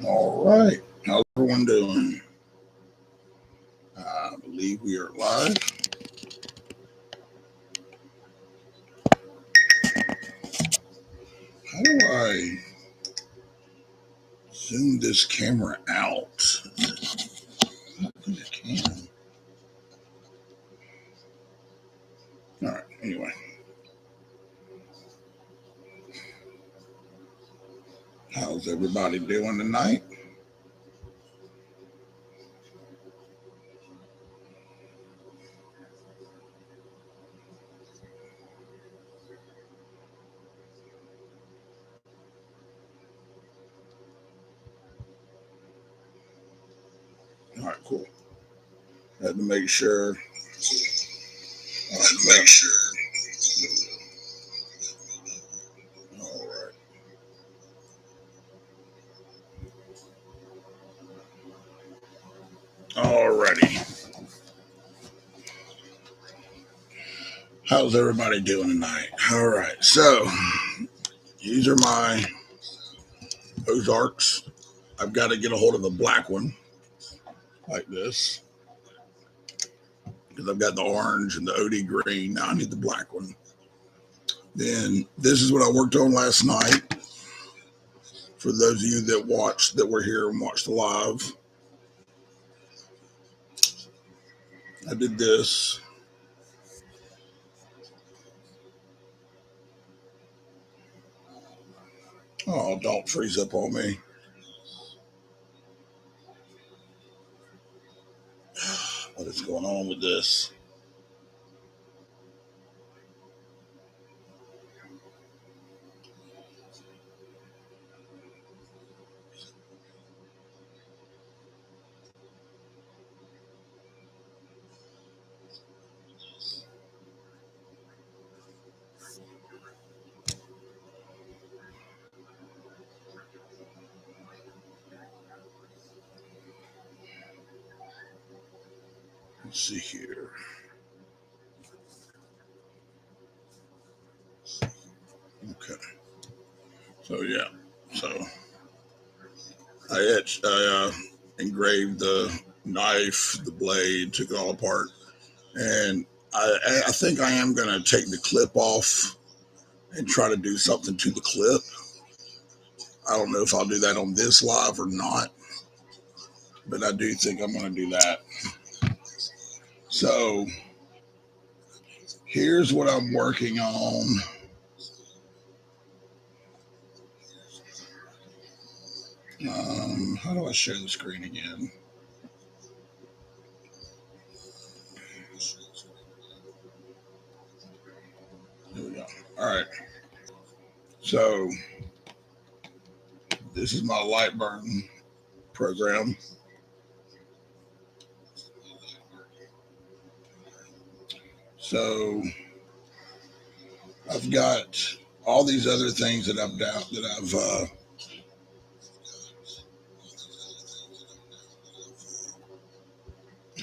All right. How's everyone doing? I believe we are live. How do I zoom this camera out? I don't think I can. All right. Anyway. How's everybody doing tonight? All right, cool. Had to make sure. Make sure. All right. Alrighty. How's everybody doing tonight? All right. So these are my Ozarks. I've got to get a hold of the black one like this because I've got the orange and the OD green. Now I need the black one. Then this is what I worked on last night. For those of you that were here and watched the live, I did this. Oh, don't freeze up on me. What is going on with this? Let's see here. Okay. So yeah. So I engraved the knife, the blade, took it all apart, and I think I am gonna take the clip off and try to do something to the clip. I don't know if I'll do that on this live or not, but I do think I'm gonna do that. So here's what I'm working on. How do I share the screen again? There we go. All right. So this is my light burn program. So I've got all these other things that I've down that I've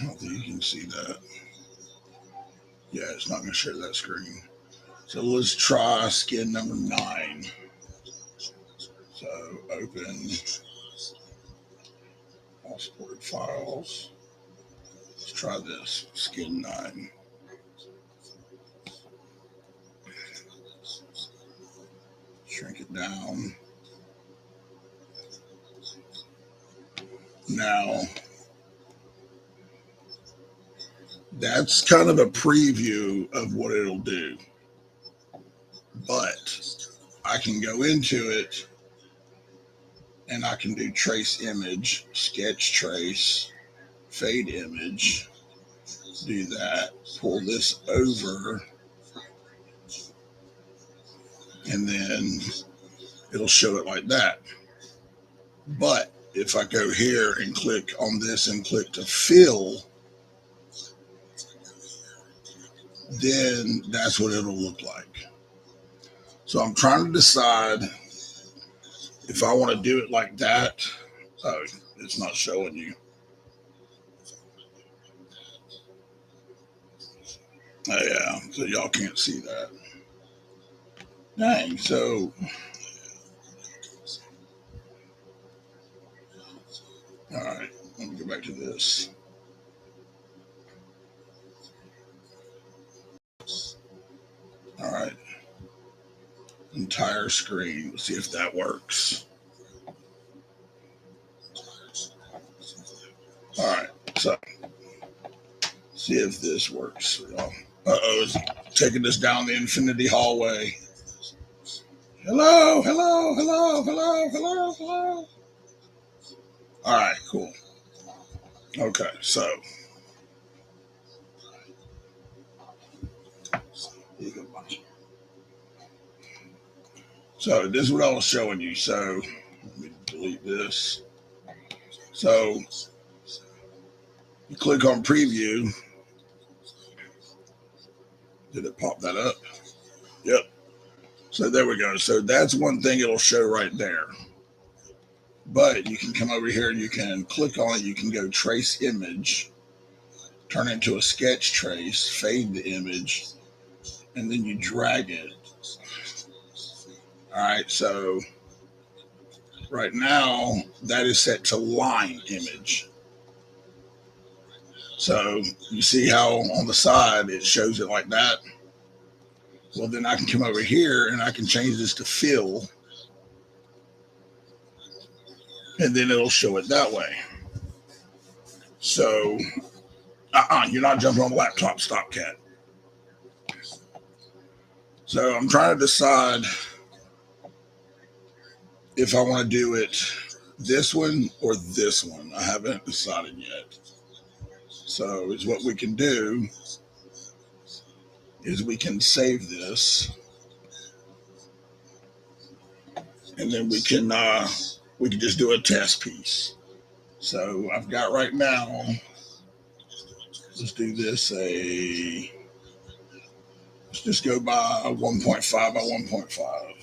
I don't think you can see that. Yeah, it's not going to share that screen. So let's try skin number 9. So open all supported files. Let's try this skin 9. Shrink it down. Now that's kind of a preview of what it'll do. But I can go into it and I can do trace image, sketch trace, fade image, do that, pull this over, and then it'll show it like that. But if I go here and click on this and click to fill, then that's what it'll look like. So I'm trying to decide if I want to do it like that. Oh, it's not showing you. Oh, yeah, so y'all can't see that. Dang, so All right, let me go back to this. All right, entire screen. Let's see if that works. All right, so see if this works. It's taking us down the infinity hallway. Hello, hello, hello, hello, hello, hello. All right, cool. Okay, so this is what I was showing you. So let me delete this. So you click on preview. Did it pop that up? Yep. So there we go. So that's one thing it'll show right there. But you can come over here and you can click on it. You can go trace image, turn it into a sketch trace, fade the image, and then you drag it. All right. So right now that is set to line image. So you see how on the side it shows it like that? Well, then I can come over here and I can change this to fill, and then it'll show it that way. So, you're not jumping on the laptop, stop, cat. So I'm trying to decide if I want to do it this one or this one. I haven't decided yet. So is what we can do is we can save this, and then we can just do a test piece. So I've got right now, let's do this let's just go by 1.5 by 1.5.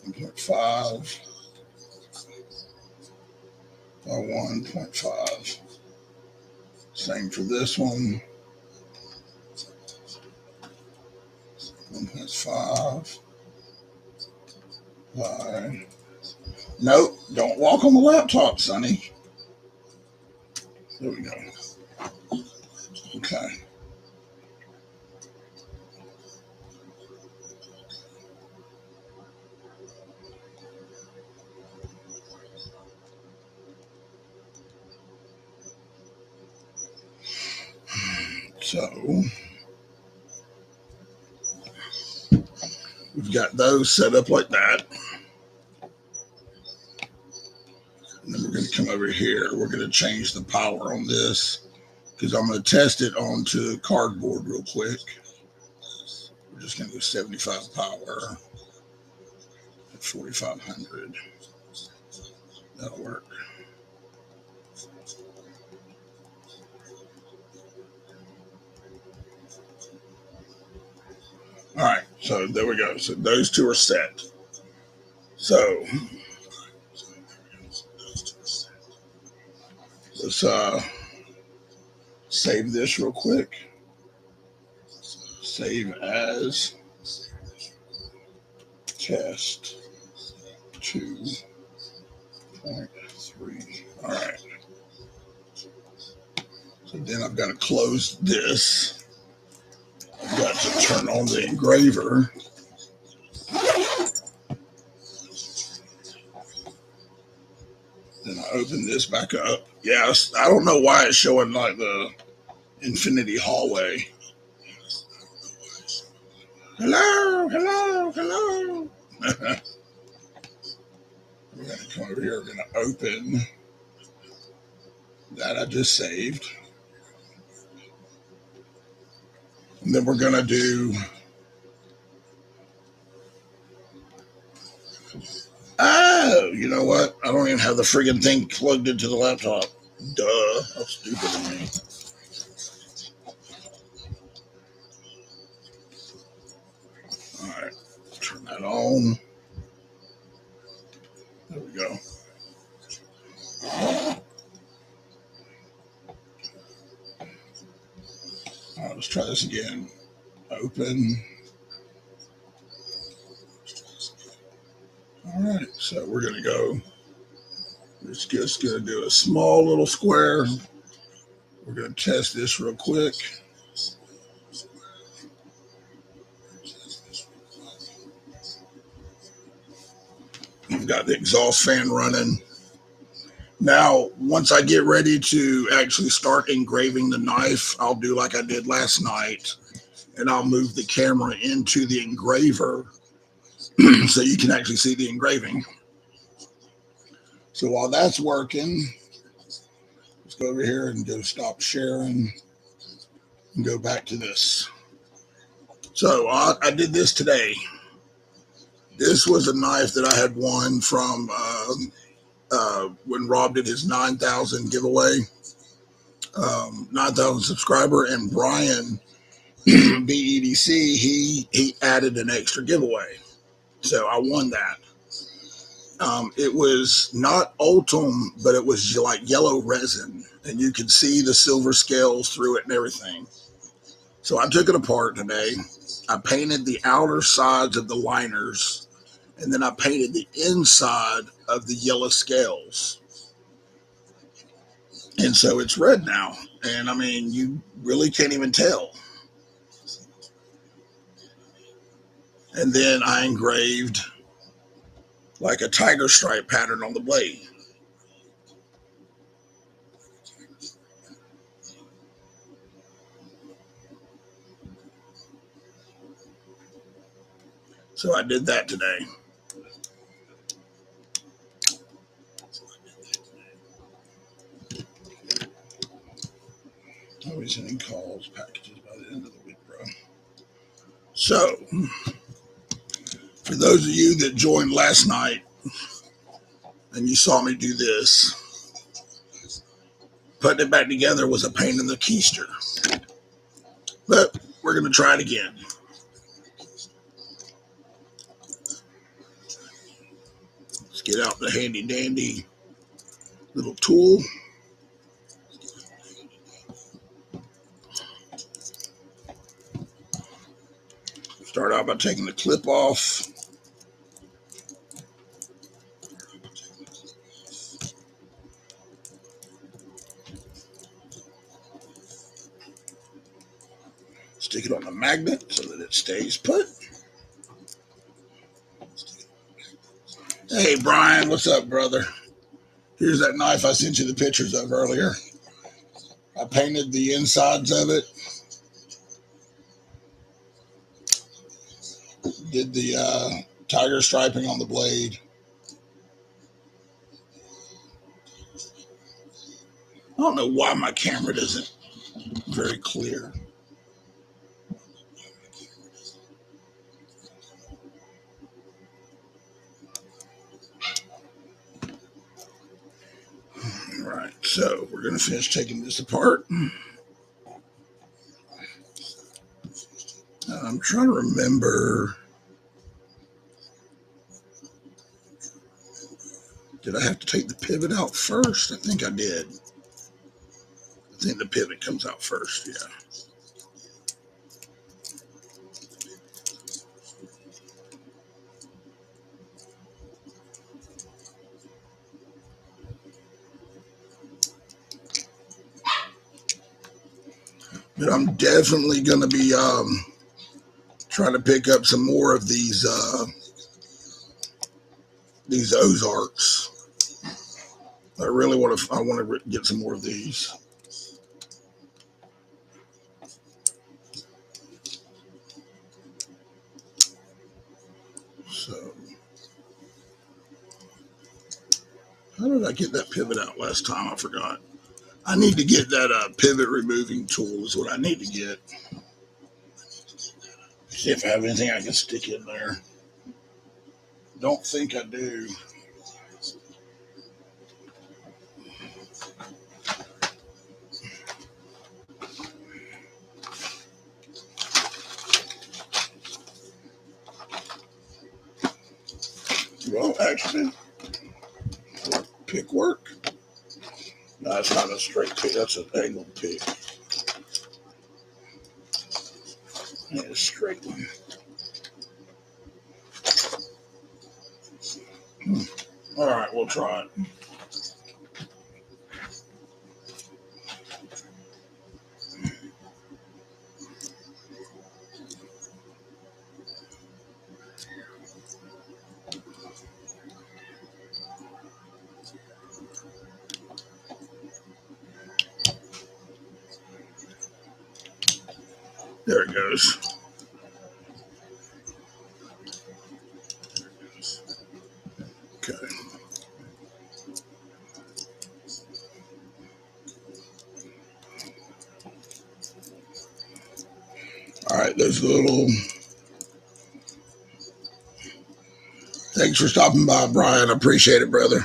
1.5 by 1.5. Same for this one. 1.5 by... Nope, don't walk on the laptop, Sonny. There we go. Okay. So we've got those set up like that. And then we're going to come over here. We're going to change the power on this because I'm going to test it onto cardboard real quick. We're just going to go 75 power at 4,500. That'll work. All right, so there we go. So those two are set. So let's save this real quick. Save as test 2.3. All right. So then I've got to close this. I've got to turn on the engraver. Then I open this back up. Yes, I don't know why it's showing like the infinity hallway. Hello, hello, hello. We're going to come over here. We're going to open that I just saved. And then we're going to do... Oh, you know what? I don't even have the friggin' thing plugged into the laptop. Duh. How stupid of me. All right. Turn that on. There we go. All right, let's try this again. Open. All right, so we're going It's just going to do a small little square. We're going to test this real quick. We've got the exhaust fan running. Now, once I get ready to actually start engraving the knife, I'll do like I did last night, and I'll move the camera into the engraver so you can actually see the engraving. So while that's working, let's go over here and go stop sharing and go back to this. So I did this today. This was a knife that I had won from when Rob did his 9,000 giveaway, 9,000 subscriber, and Brian BEDC, he added an extra giveaway. So I won that. It was not Ultim, but it was like yellow resin, and you could see the silver scales through it and everything. So I took it apart today. I painted the outer sides of the liners, and then I painted the inside of the yellow scales. And so it's red now. And I mean, you really can't even tell. And then I engraved like a tiger stripe pattern on the blade. So I did that today. Always sending calls, packages by the end of the week, bro. So, for those of you that joined last night and you saw me do this, putting it back together was a pain in the keister. But we're going to try it again. Let's get out the handy dandy little tool. Start out by taking the clip off. Stick it on the magnet so that it stays put. Hey, Brian, what's up, brother? Here's that knife I sent you the pictures of earlier. I painted the insides of it. Did the tiger striping on the blade. I don't know why my camera isn't very clear. All right, so we're going to finish taking this apart. I'm trying to remember. Did I have to take the pivot out first? I think I did. I think the pivot comes out first, yeah. But I'm definitely going to be trying to pick up some more of these Ozarks. I really want to get some more of these. So, how did I get that pivot out last time? I forgot. I need to get that pivot removing tool is what I need to get. See if I have anything I can stick in there. Don't think I do. Well, actually, pick work. No, it's not a straight pick. That's an angled pick. Yeah, a straight one. All right, we'll try it. There it goes. Okay. All right, there's a little. Thanks for stopping by, Brian. I appreciate it, brother.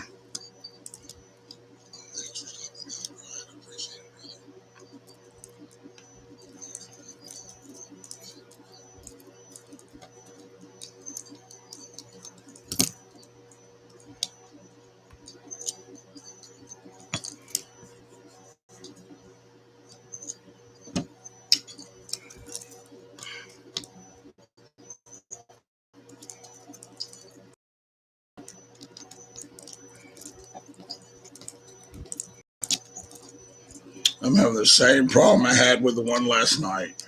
I'm having the same problem I had with the one last night.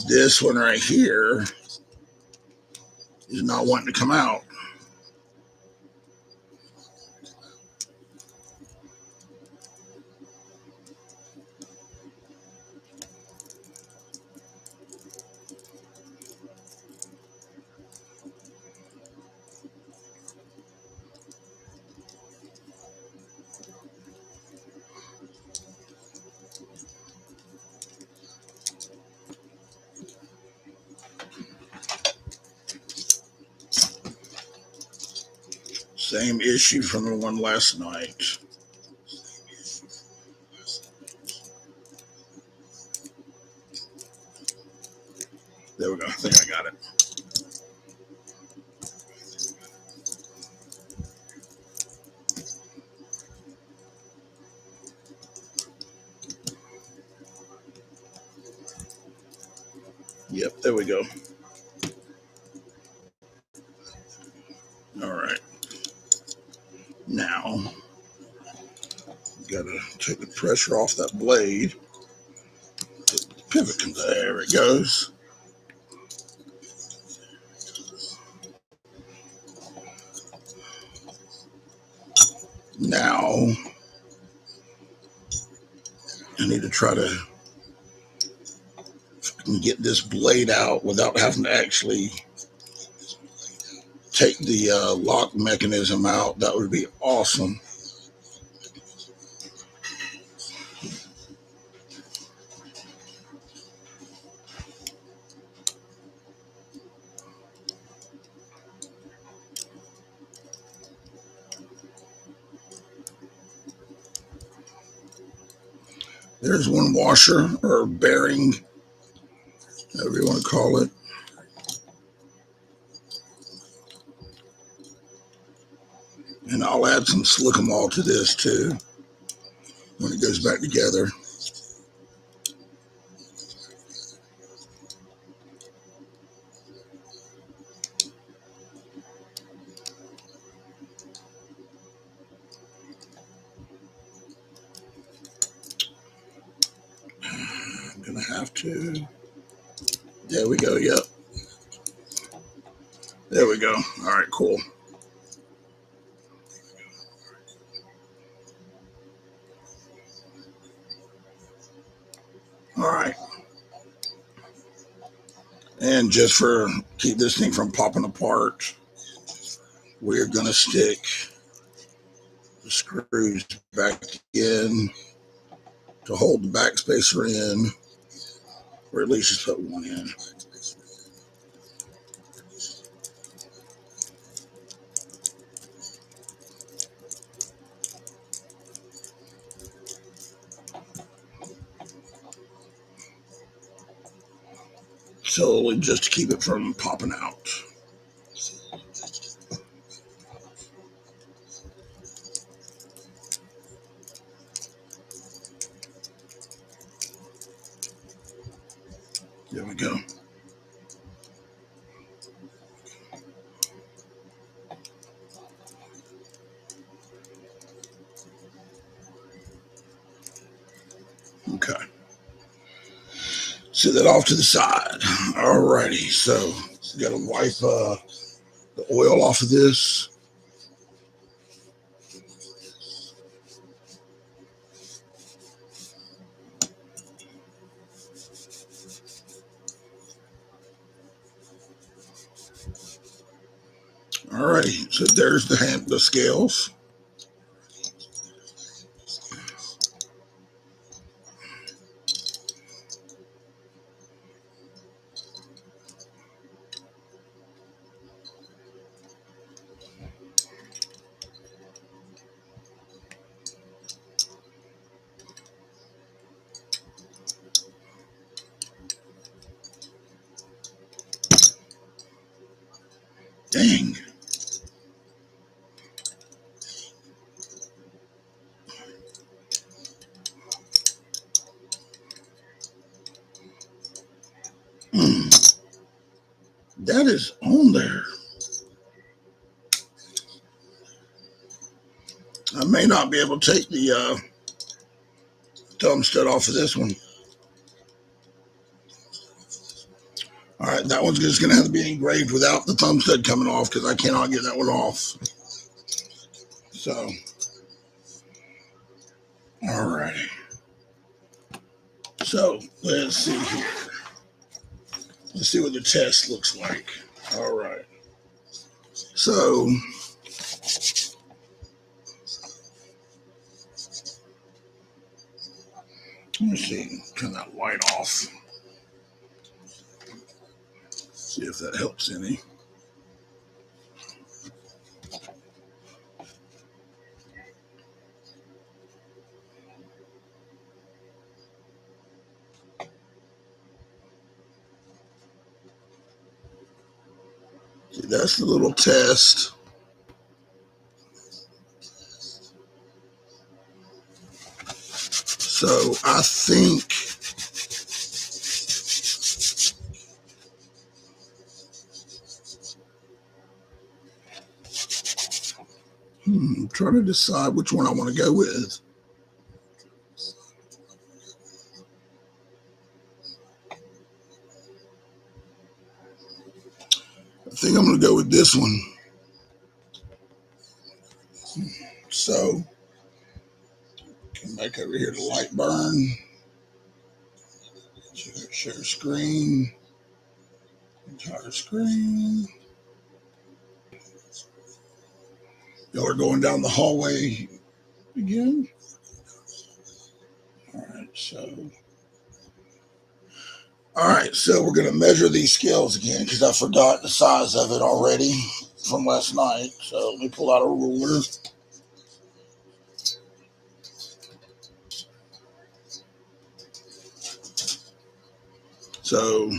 This one right here is not wanting to come out. Same issue from the one last night. There we go. I think I got it. Yep, there we go. All right. Now, got to take the pressure off that blade. Pivot comes. There it goes. Now, I need to try to get this blade out without having to actually take the lock mechanism out. That would be awesome. There's one washer or bearing, whatever you want to call it. And I'll add some slick-em-all to this too when it goes back together. I'm going to have to. There we go. Yep. There we go. All right, cool. All right. And just for keep this thing from popping apart, we're going to stick the screws back in to hold the back spacer in, or at least just put one in. Solely just to keep it from popping out. There we go. Okay. Set that off to the side. Alrighty. So got to wipe the oil off of this. All right, so there's the scales. Dang. That is on there. I may not be able to take the thumb stud off of this one. All right, that one's just going to have to be engraved without the thumb stud coming off because I cannot get that one off. So, all righty. So, let's see here. Let's see what the test looks like. All right. So, let me see. Turn that light off. See if that helps any. See, that's the little test. So I think I'm trying to decide which one I want to go with. I think I'm going to go with this one. So, come back over here to light burn. Share screen. Entire screen. Y'all are going down the hallway again. All right, so we're going to measure these scales again because I forgot the size of it already from last night. So let me pull out a ruler. So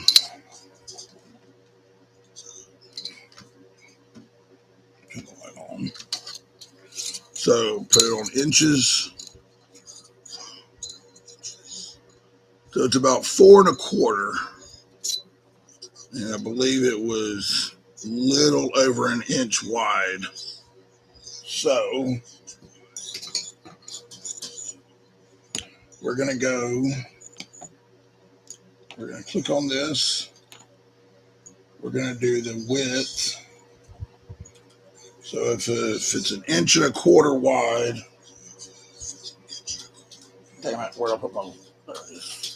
turn the light on. So put it on inches. So it's about 4¼ and I believe it was a little over an inch wide. So we're going to click on this. We're going to do the width. So if it's an 1¼ wide, damn it, where'd I put my, there it is.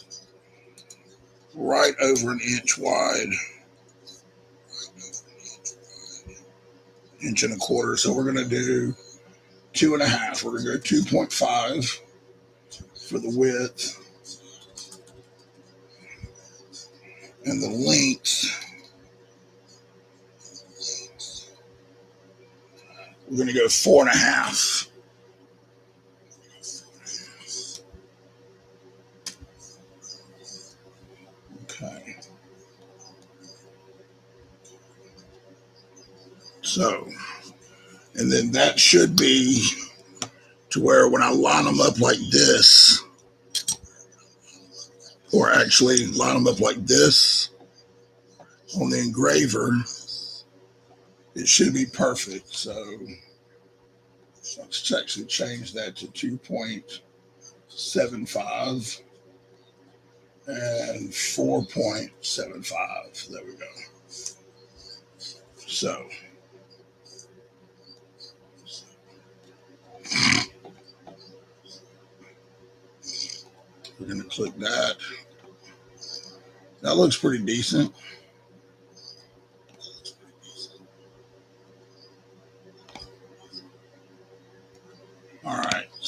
Right over an inch wide, 1¼ So we're going to do 2½. We're going to go 2.5 for the width. And the length, we're going to go 4½. Okay. So, and then that should be to where when I line them up like this, or actually line them up like this on the engraver, it should be perfect. So let's actually change that to 2.75 and 4.75. There we go. So we're going to click that. That looks pretty decent.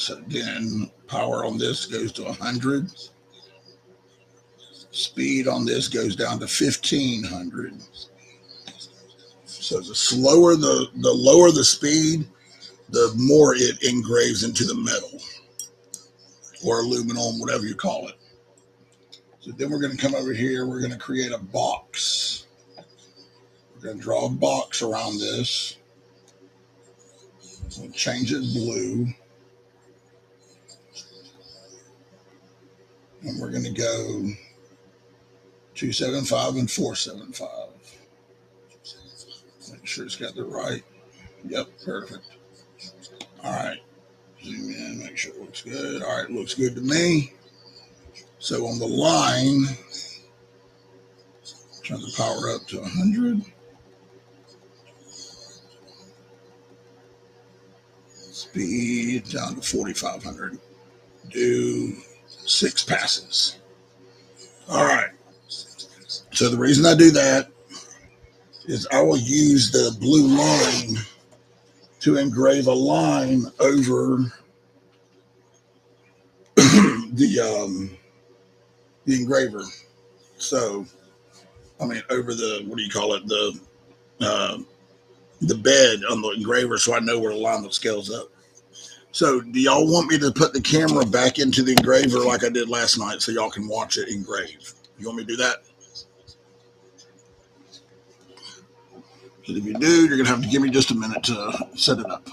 So again, power on this goes to 100. Speed on this goes down to 1500. So the lower the speed, the more it engraves into the metal or aluminum, whatever you call it. So then we're going to come over here. We're going to create a box. We're going to draw a box around this. We'll change it blue. And we're going to go 275 and 475. Make sure it's got the right. Yep, perfect. All right. Zoom in, make sure it looks good. All right, looks good to me. So on the line, turn the power up to 100. Speed down to 4,500. Do 6 passes. All right. So the reason I do that is I will use the blue line to engrave a line over the engraver. So, I mean, over the, what do you call it? The bed on the engraver, so I know where to line the scales up. So do y'all want me to put the camera back into the engraver like I did last night so y'all can watch it engrave? You want me to do that? Because if you do, you're going to have to give me just a minute to set it up.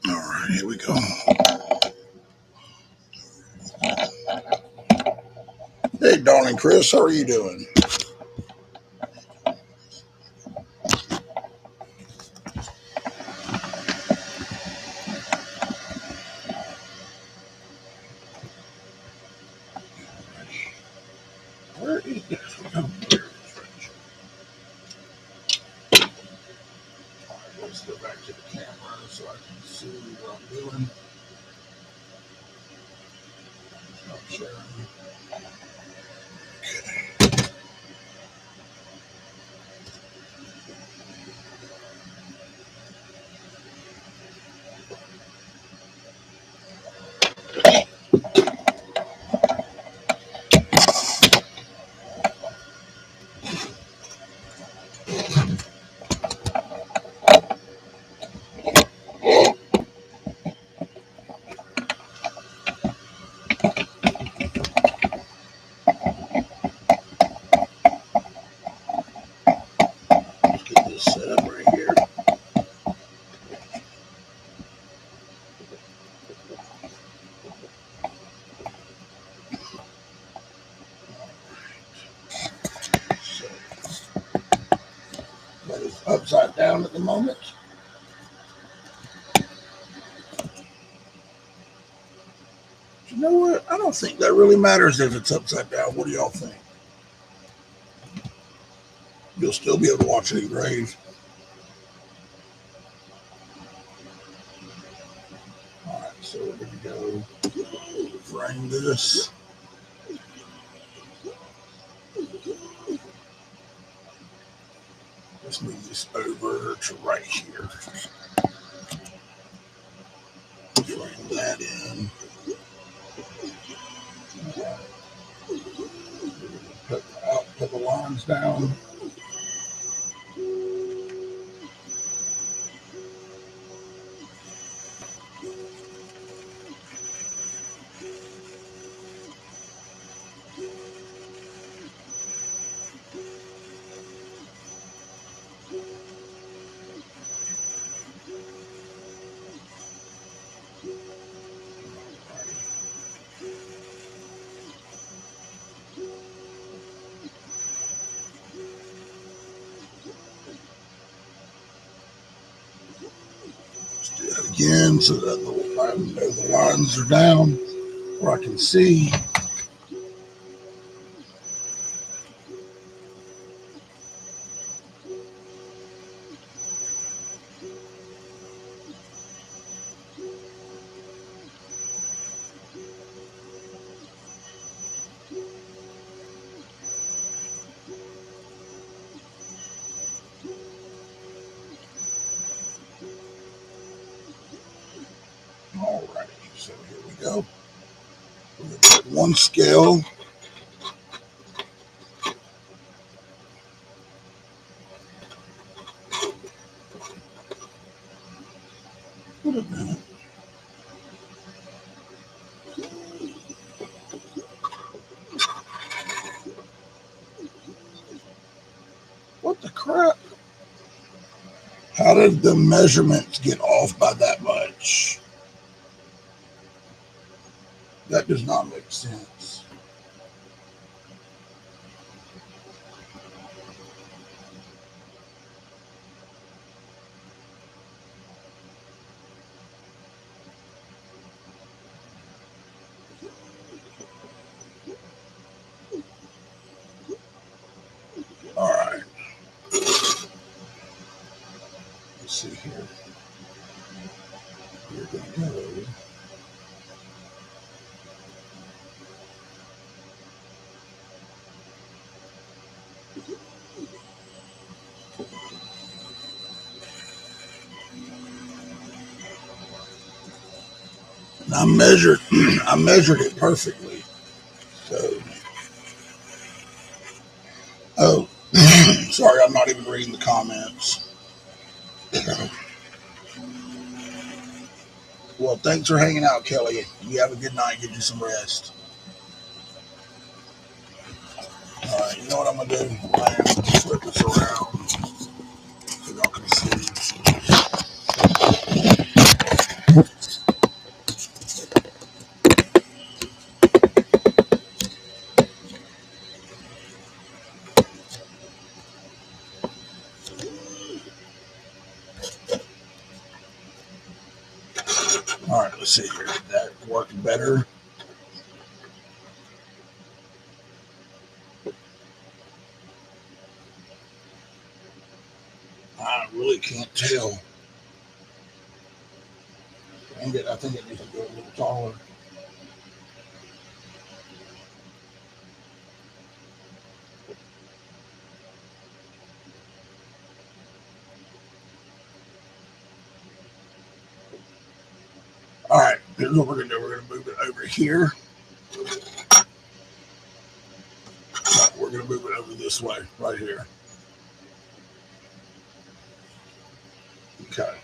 All right, here we go. Hey, darling Chris, how are you doing? Where is this? Oh, there it is. All right, let's go back to the camera so I can see what I'm doing. Stop sharing. Let's get this set up right here. So that is upside down at the moment. You know what? I don't think that really matters if it's upside down. What do y'all think? You'll still be able to watch it engrave. All right, so we're going to go frame this. Let's move this over to right here. Frame that in. Put the lines down. Let's do that again so that I know the lines are down where I can see. go. One scale. Wait a minute. What the crap? How did the measurements get off by that much? That does not make sense. All right. Let's see here. We're going to go. And I measured. I measured it perfectly. So, oh, sorry, I'm not even reading the comments. Well, thanks for hanging out, Kelly. You have a good night. Get you some rest. All right, you know what I'm gonna do? I'm gonna flip this around so y'all can see. All right, let's see here. Did that work better? I really can't tell. I think it needs to go a little taller. All right, here's what we're gonna do. We're gonna move it over here. We're gonna move it over this way, right here. Okay.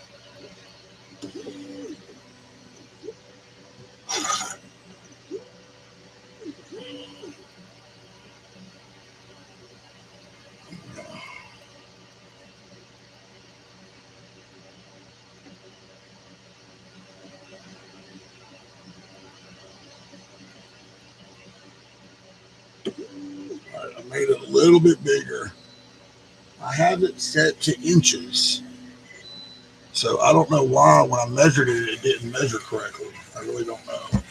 All right, I made it a little bit bigger. I have it set to inches. So I don't know why when I measured it, it didn't measure correctly. I really don't know.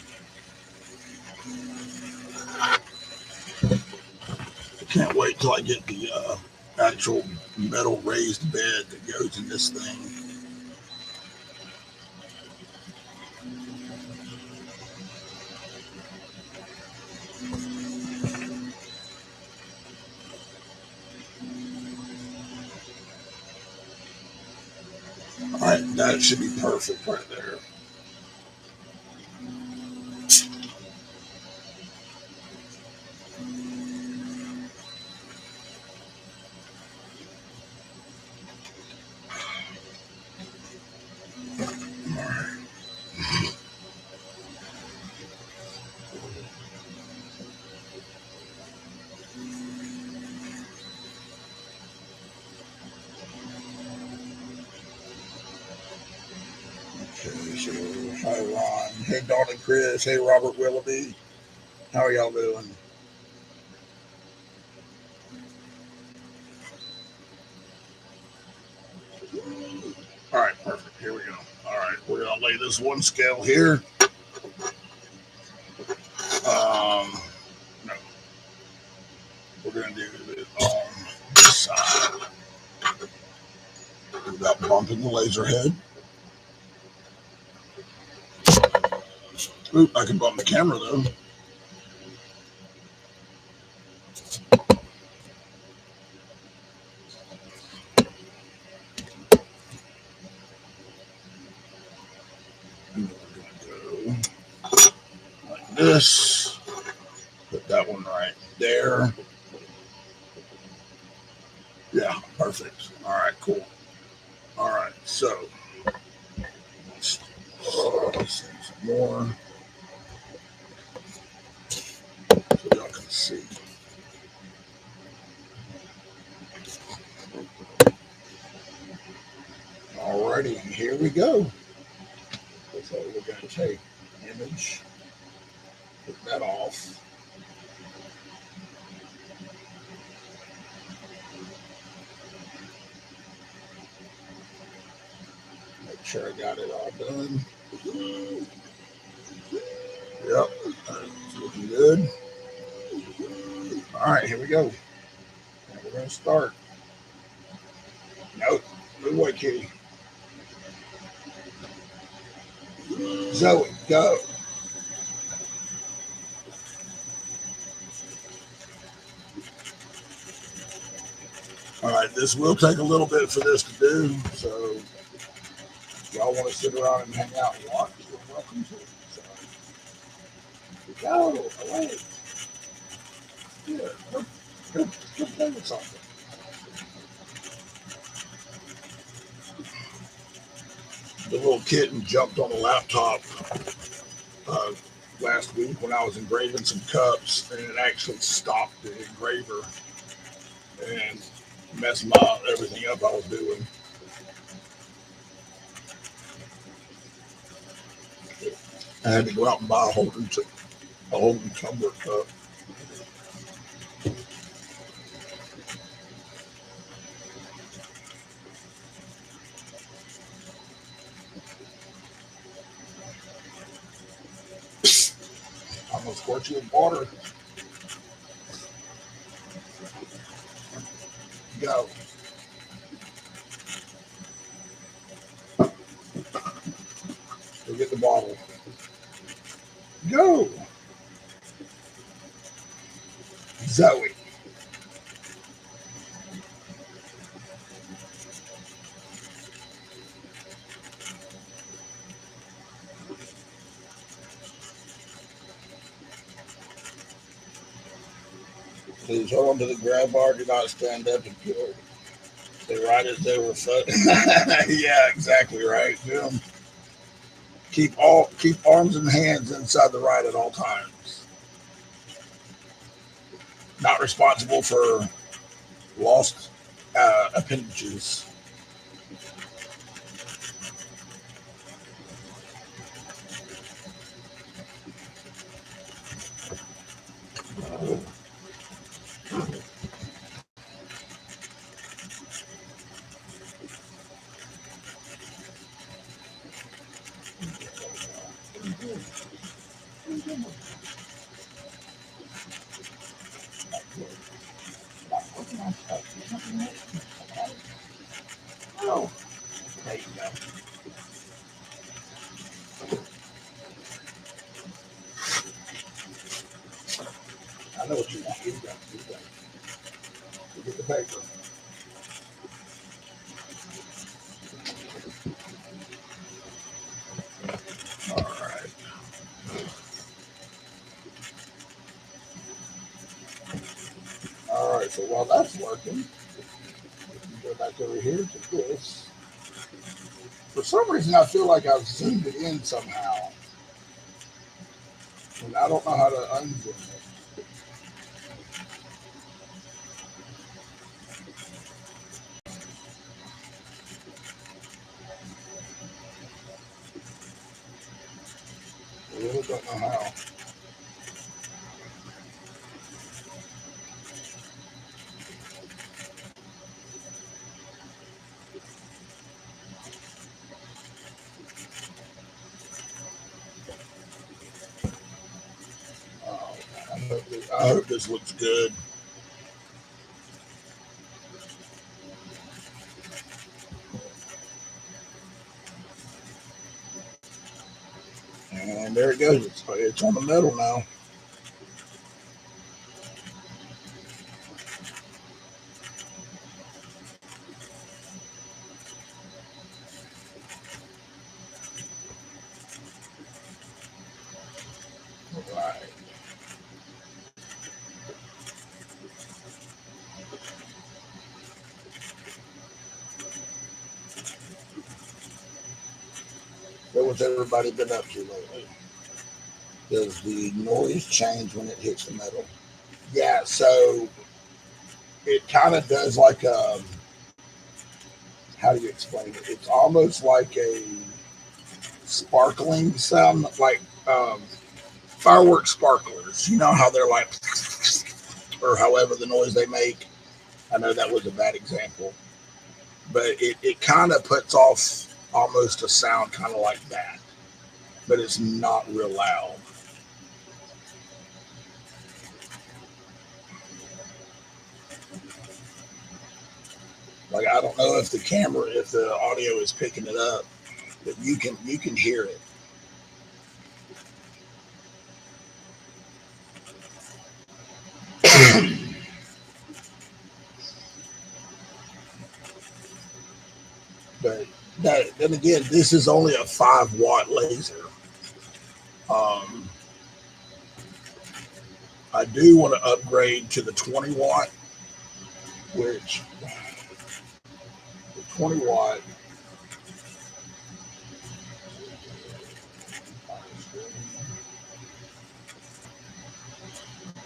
I can't wait till I get the actual metal raised bed that goes in this thing. All right, that should be perfect right there. Okay, so hi Ron, hey Darling Chris, hey Robert Willoughby, how are y'all doing? All right, perfect. Here we go. All right, we're gonna lay this one scale here. No, we're gonna do it on this side without bumping the laser head. Oop, I can bump the camera though. And then we're gonna go this. Put that one right there. Yeah, perfect. All right, cool. All right, so let's some more so y'all can see. Alrighty, here we go. So we're going to take image, put that off. Make sure I got it all done. Yep, it's looking good. All right, here we go. And we're going to start. Nope, move away, kitty. Zoe, go. All right, this will take a little bit for this to do, so if y'all want to sit around and hang out and watch, you're welcome to. So, go away. Yeah, go play with something. The little kitten jumped on the laptop uh, last week when I was engraving some cups, and it actually stopped the engraver and messed everything up I was doing. I had to go out and buy a Holden tumbler cup. I'm gonna squirt you with water. Go. Go get the bottle. Go. Zoe. Please hold on to the grab bar. Do not stand up and kill. They right as they were floating. Yeah, exactly right, Jim. Keep arms and hands inside the ride at all times. Not responsible for lost appendages. Oh, there you go. I know what you want. You got. Get the paper. All right. All right. So while that's working, go back over here to this. For some reason, I feel like I've zoomed it in somehow, and I don't know how to unzoom it. I really don't know how. I hope this looks good. And there it goes. It's on the metal now. All right. what's everybody been up to lately? Does the noise change when it hits the metal? Yeah, so it kind of does like a, how do you explain it? It's almost like a sparkling sound, like fireworks sparklers. You know how they're like, or however the noise they make. I know that was a bad example, but it kind of puts off almost a sound kind of like that, but it's not real loud. Like I don't know if the camera, if the audio is picking it up, but you can hear it. But then again, this is only a 5 watt laser. Um, I do want to upgrade to the 20 watt, which the 20 watt.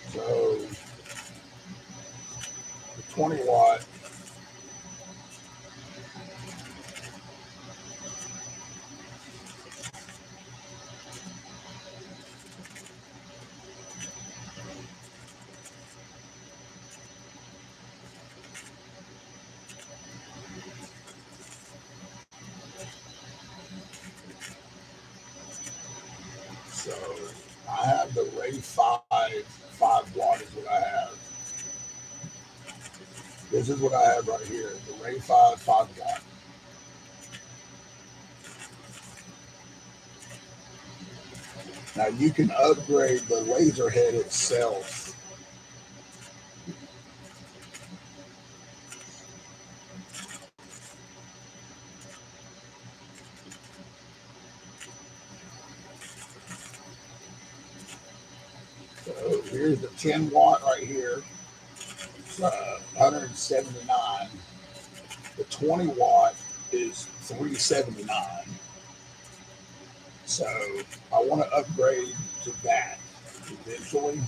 So the 20 watt. So I have the Ray 5 watt is what I have. This is what I have right here. The Ray 5 watt. Now you can upgrade the laser head itself. So here's the 10 watt right here. It's 179. The 20 watt is 379. So I want to upgrade to that eventually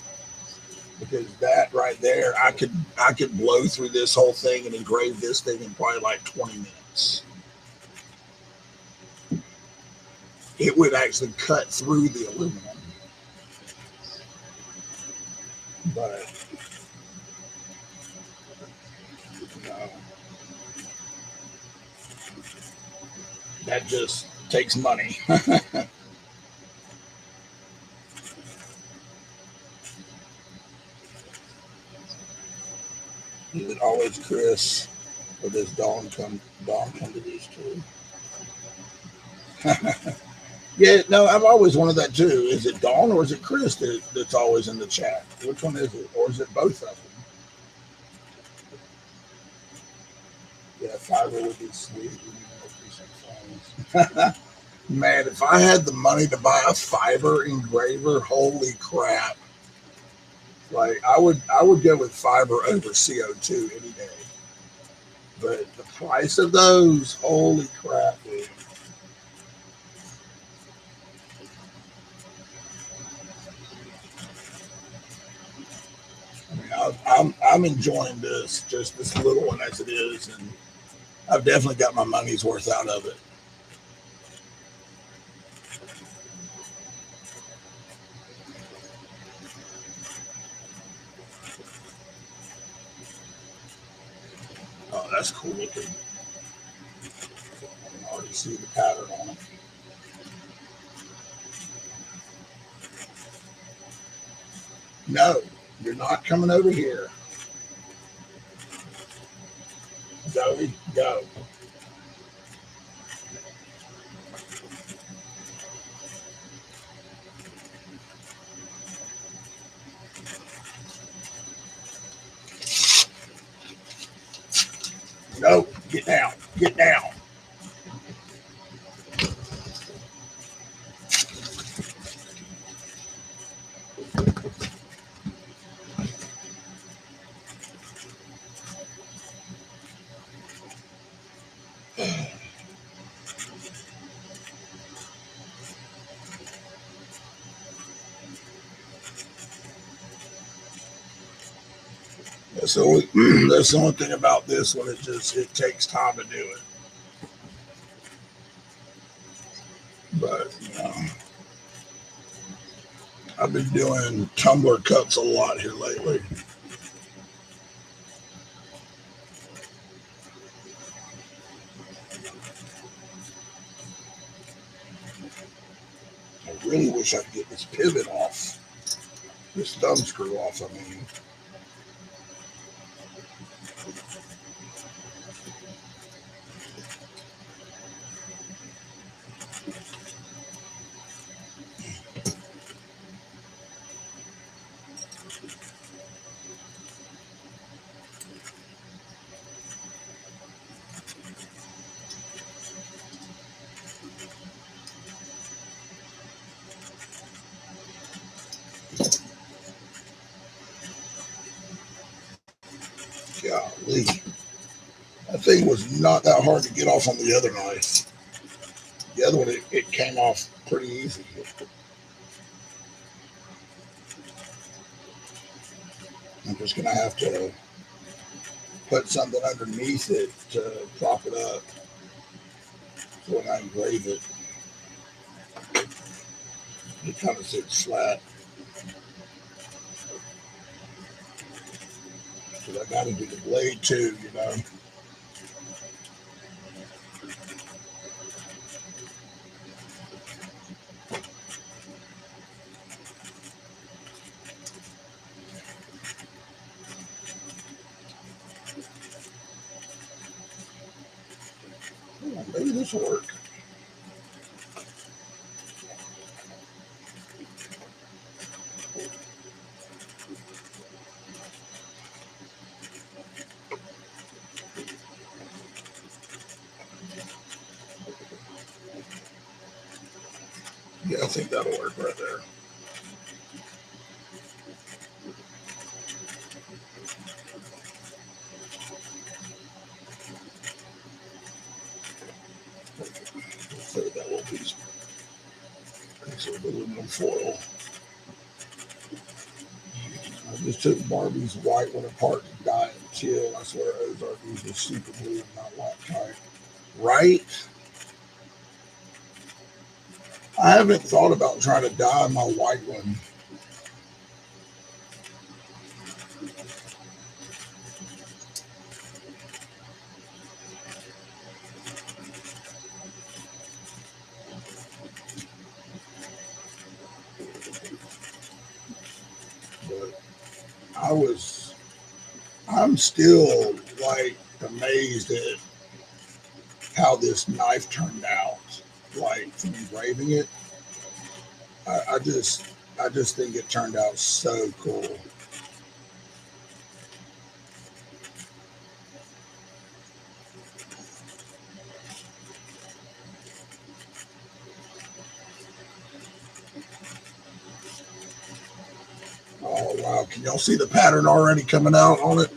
because that right there, I could blow through this whole thing and engrave this thing in probably like 20 minutes. It would actually cut through the aluminum, but you know, that just takes money. Is it always Chris, or does Dawn come to these two? Yeah, no, I've always wanted that too. Is it Dawn or is it Chris that's always in the chat? Which one is it, or is it both of them? Yeah, fiber would be sweet. Man, if I had the money to buy a fiber engraver, holy crap! Like I would go with fiber over CO2 any day. But the price of those, holy crap, dude! I mean, I'm enjoying this, just this little one as it is, and I've definitely got my money's worth out of it. Oh, that's cool looking. I can already see the pattern on it. No, you're not coming over here. Zoe, go. No, get down. Get down. So that's the only thing about this one. It takes time to do it. But I've been doing tumbler cups a lot here lately. I really wish I could get this pivot off, this thumb screw off. I mean, golly. That thing was not that hard to get off on the other knife. The other one, it came off pretty easy. I'm just going to have to put something underneath it to prop it up so when I engrave it, it kind of sits flat. Because I got to do the blade too, you know. Maybe this will work. Yeah, I think that'll work right there. Throw that little piece of aluminum foil. I just took Barbie's white one apart to dye and chill. I swear Ozark uses super glue and not Loctite. Right? I haven't thought about trying to dye my white one. But I'm still like amazed at how this knife turned out. Like from engraving it, I just think it turned out so cool. Oh wow! Can y'all see the pattern already coming out on it?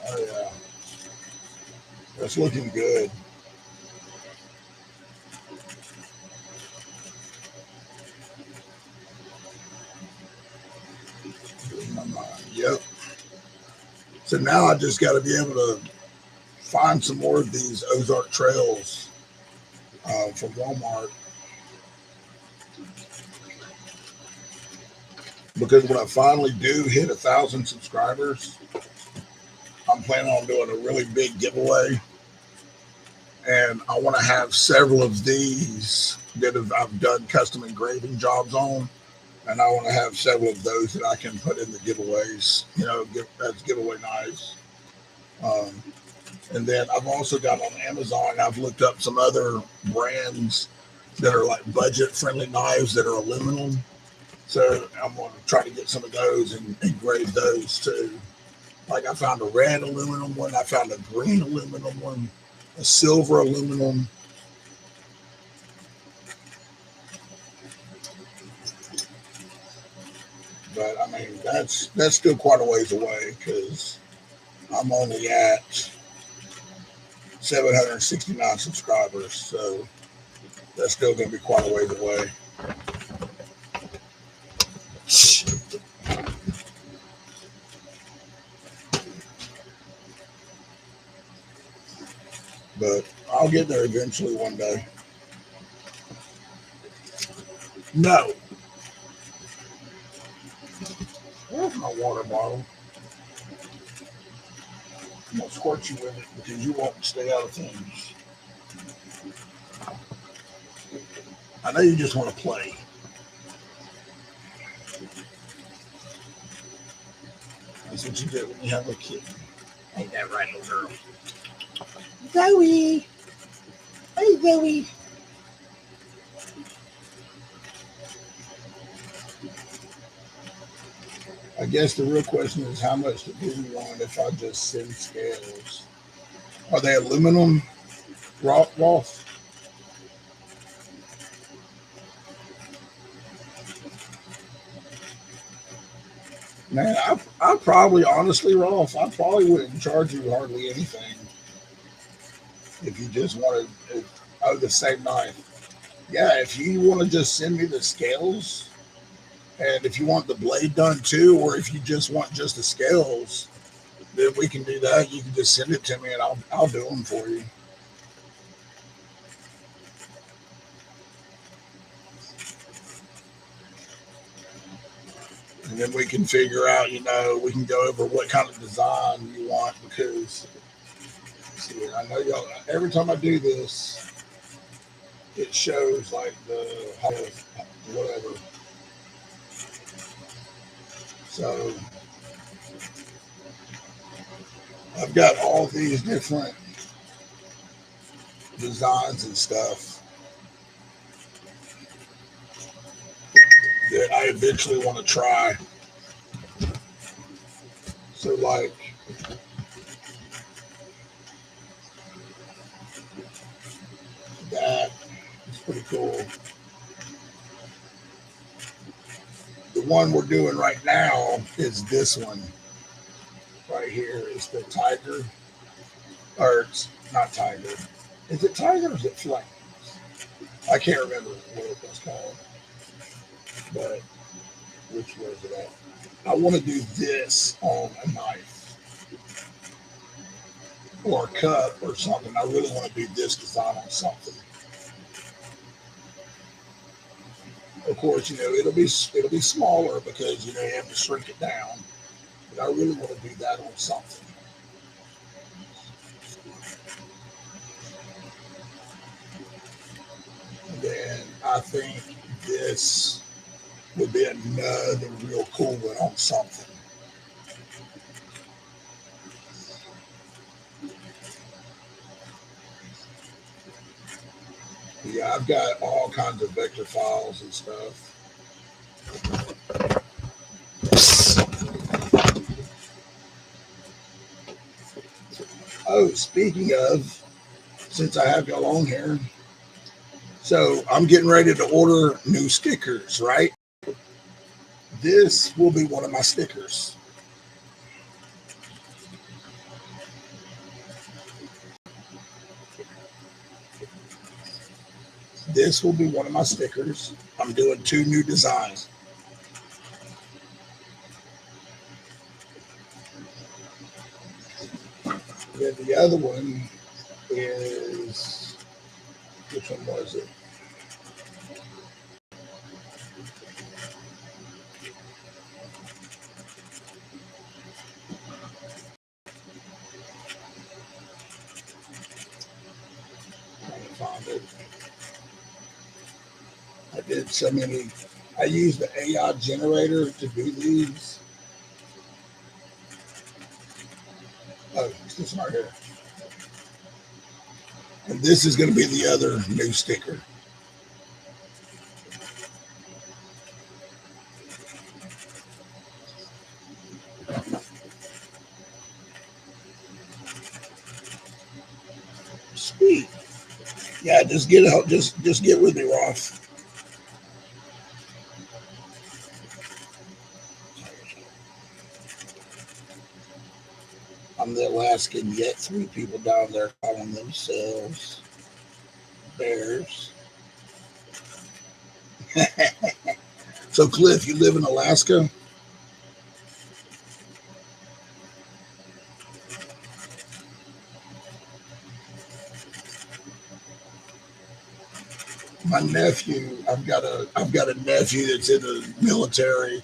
Oh yeah, that's looking good. In my mind. Yep. So now I just got to be able to find some more of these Ozark trails from Walmart, because when I finally do hit 1,000 subscribers, I'm planning on doing a really big giveaway, and I want to have several of these that I've done custom engraving jobs on, and I want to have several of those that I can put in the giveaways, as giveaway knives. Um, and then I've also got on Amazon, I've looked up some other brands that are like budget friendly knives that are aluminum. So I'm going to try to get some of those and engrave those too. Like I found a red aluminum one, I found a green aluminum one, a silver aluminum. But I mean, that's still quite a ways away because I'm only at 769 subscribers, so that's still going to be quite a ways away. I'll get there eventually one day. No. Where's my water bottle? I'm going to squirt you with it because you won't stay out of things. I know you just want to play. That's what you do when you have a kid. Ain't that right, little girl? Zoe! Hey, Zoe! I guess the real question is how much do you want if I just send scales? Are they aluminum, Rolf? Man, I probably, honestly, Rolf, I probably wouldn't charge you hardly anything if you just wanted, the same knife. Yeah, if you want to just send me the scales, and if you want the blade done too, or if you just want just the scales, then we can do that. You can just send it to me, and I'll do them for you. And then we can figure out, we can go over what kind of design you want because, see, I know y'all, every time I do this, it shows like the whatever. So I've got all these different designs and stuff that I eventually want to try. So like that is pretty cool. The one we're doing right now is this one right here. It's the tiger, or it's not tiger. Is it tiger or is it flames? I can't remember what it was called. But which was it at? I want to do this on a knife or a cup or something. I really want to do this design on something. Of course, it'll be smaller because you have to shrink it down. But I really want to do that on something. And then I think this would be another real cool one on something. Yeah, I've got all kinds of vector files and stuff. Oh, speaking of, since I have y'all on here, so I'm getting ready to order new stickers, right? This will be one of my stickers. This will be one of my stickers. I'm doing 2 new designs. Then the other one is, which one was it? Trying to find it. I did so many. I used the AI generator to do these. Oh, it's this one right here. And this is going to be the other new sticker. Sweet. Yeah, just get out. Just get with me, Ross. I'm the Alaskan, yet 3 people down there calling themselves bears. So, Cliff, you live in Alaska? my nephew, I've got a nephew that's in the military,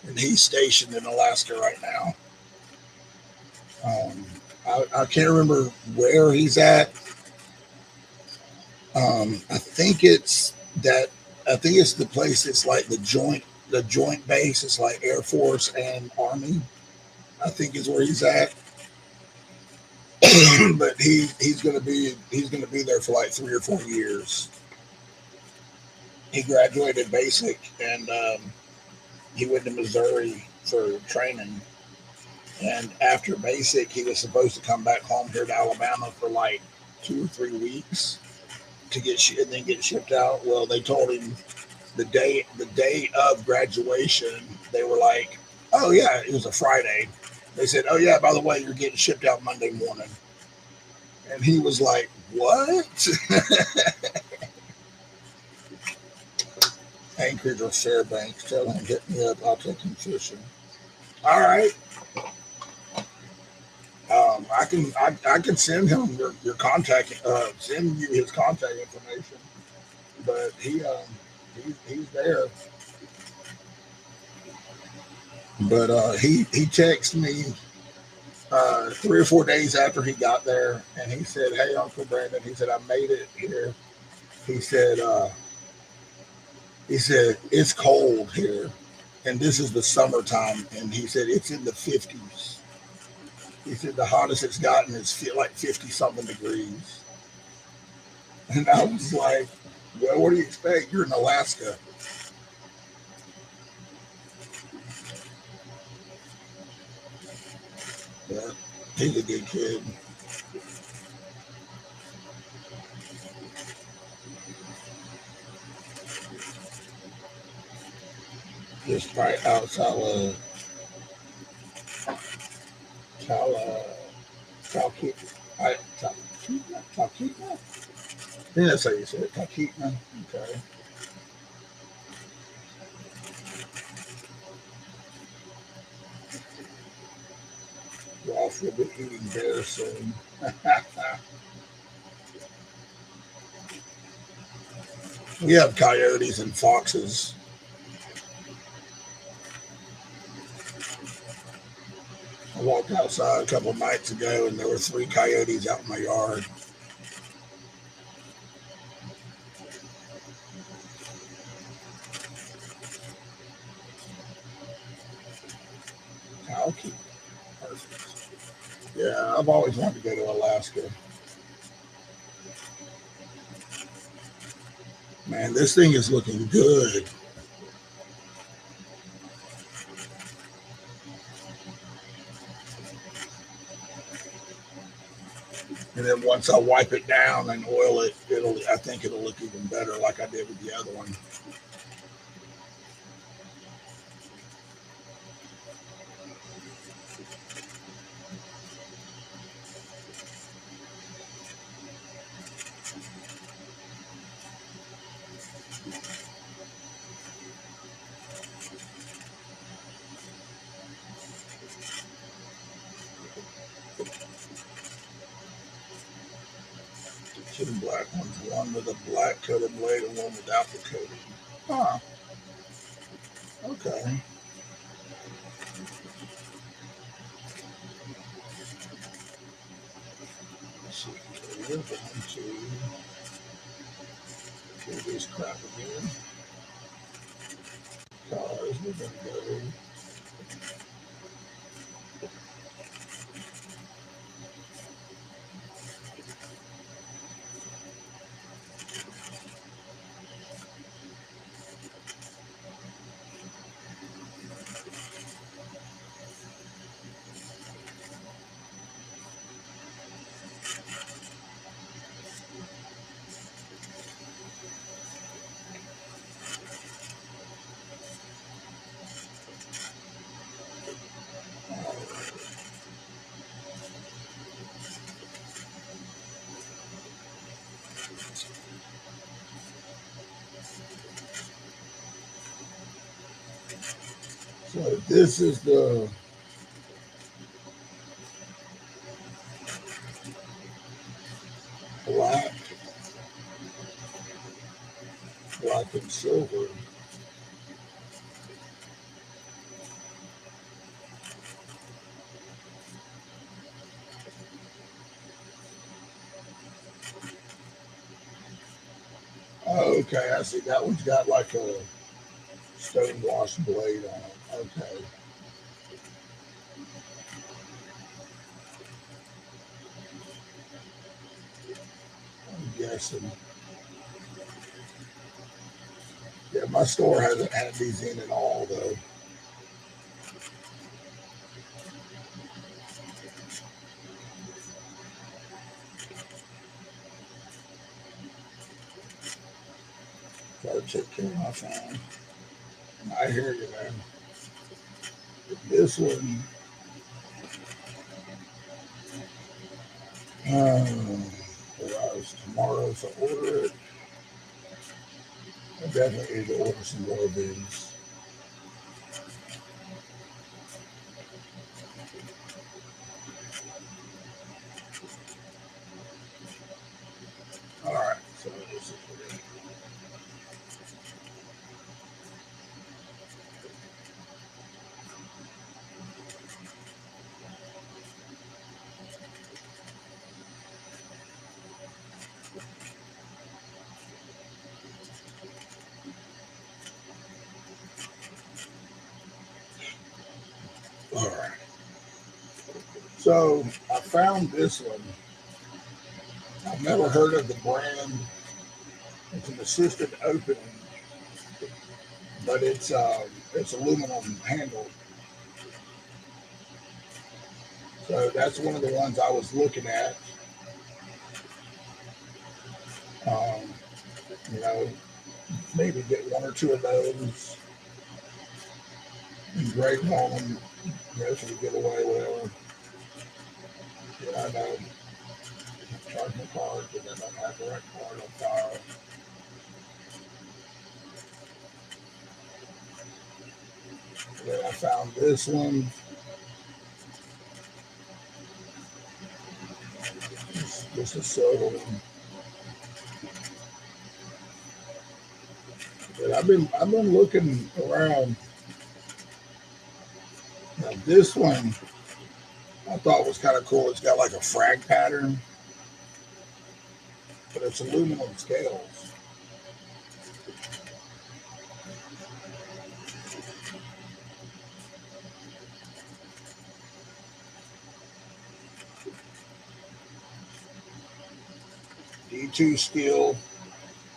and he's stationed in Alaska right now. Um, I can't remember where he's at. I think it's that. I think it's the place. It's like the joint base. It's like Air Force and Army. I think is where he's at. But he's gonna be there for like 3 or 4 years. He graduated basic, and he went to Missouri for training. And after basic, he was supposed to come back home here to Alabama for like 2 or 3 weeks to and then get shipped out. Well, they told him the day of graduation, they were like, "Oh yeah, it was a Friday." They said, "Oh yeah, by the way, you're getting shipped out Monday morning." And he was like, "What?" Anchorage or Fairbanks. Tell him hit me up. I'll take him fishing. All right. I can send him your contact. Send you his contact information. But he's there. But he texted me 3 or 4 days after he got there, and he said, "Hey, Uncle Brandon," he said, "I made it here." He said, "It's cold here, and this is the summertime." And he said, "It's in the 50s." He said, "The hottest it's gotten is feel like 50 something degrees." And I was like, "Well, what do you expect? You're in Alaska." Yeah, he's a good kid. Just right outside of Tal, Talkeetna. Talkeetna? I think that's how you say it. Talkeetna. Okay. Ross will be eating bear soon. We have coyotes and foxes. I walked outside a couple of nights ago and there were 3 coyotes out in my yard. I'll keep perfect. Yeah, I've always wanted to go to Alaska. Man, this thing is looking good. And then once I wipe it down and oil it, I think it'll look even better like I did with the other one. Two black ones, one with a black coated blade and one without the coating. Huh. Okay. Let's see. Okay, we're going to do this crap again. Cars, we're going to go. So this is the black black and silver. Oh, okay, I see. That one's got like a stone wash blade on it. Okay, I'm guessing. Yeah, my store hasn't had these in at all, though. Gotta take care of my phone. I hear you, man. This one, arrives tomorrow, so order it. I definitely need to order some more of these. All right, so this is it. All right. So I found this one. I've never heard of the brand. It's an assisted opening, but it's aluminum handled. So that's one of the ones I was looking at. Um, you know, maybe get one or two of those engraved on them, for the giveaway, whatever. Yeah, I know. Charge my card, but then I don't have the right card on file. Then I found this one. This is so. But I've been looking around. Now this one I thought was kind of cool. It's got like a frag pattern, but it's aluminum scales. D2 steel,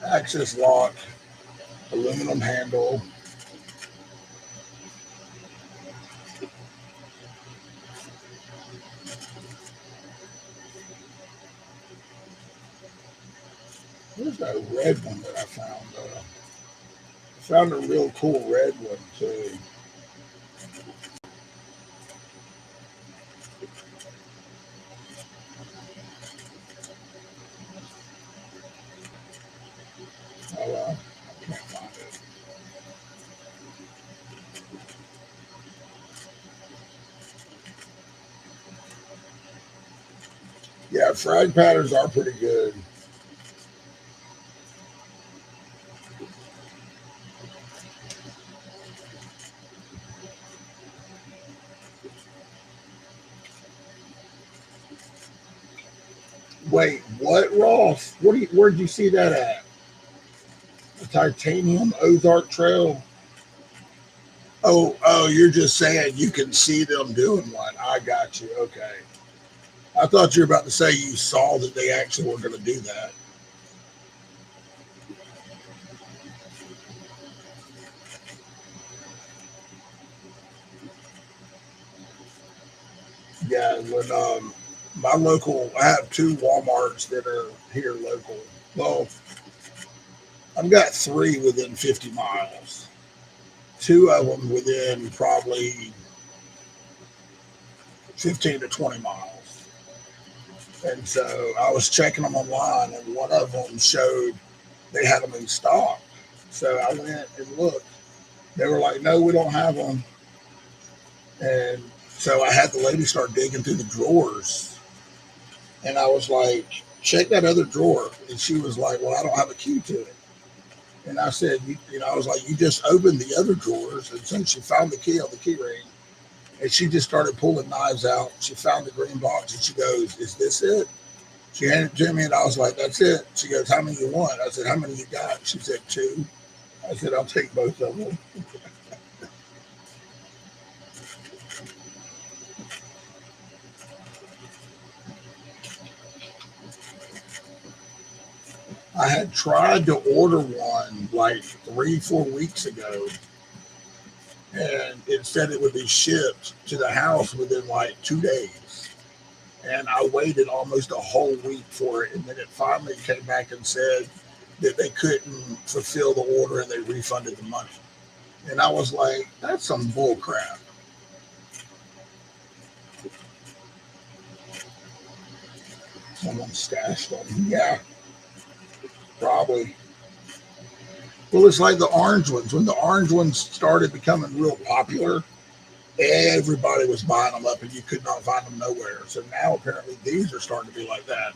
access lock, aluminum handle. Where's that red one that I found? I found a real cool red one too. Oh, I can't find it. Yeah, frag patterns are pretty good. Wait, what, Ross? Where'd you see that at? The Titanium Ozark Trail? Oh, you're just saying you can see them doing one. I got you. Okay. I thought you were about to say you saw that they actually were going to do that. Yeah, when my local, I have two WalMarts that are here local. Well, I've got three within 50 miles. Two of them within probably 15 to 20 miles. And so I was checking them online, and one of them showed they had them in stock. So I went and looked. They were like, "No, we don't have them." And so I had the lady start digging through the drawers, and I was like, "Check that other drawer." And she was like, "Well, I don't have a key to it." And I said, I was like, you just opened the other drawers. And so she found the key on the key ring. And she just started pulling knives out. She found the green box and she goes, is this it? She handed it to me and I was like, that's it. She goes, how many you want? I said, how many you got? She said, two. I said, I'll take both of them. I had tried to order one like 3, 4 weeks ago, and it said it would be shipped to the house within like 2 days. And I waited almost a whole week for it, and then it finally came back and said that they couldn't fulfill the order and they refunded the money. And I was like, that's some bull crap. Someone stashed them. Yeah, probably. Well, it's like the orange ones. When the orange ones started becoming real popular, everybody was buying them up and you could not find them nowhere. So now apparently these are starting to be like that.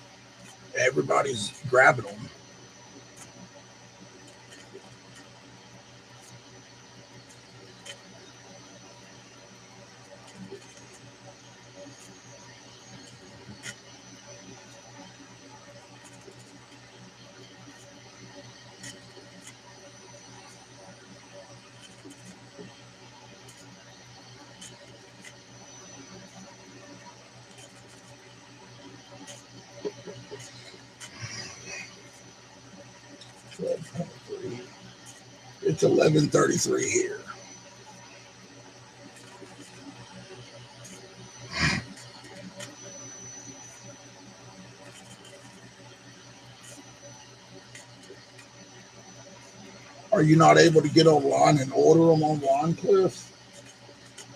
Everybody's grabbing them. 12:23. It's 11:33 here. Are you not able to get online and order them online, Cliff?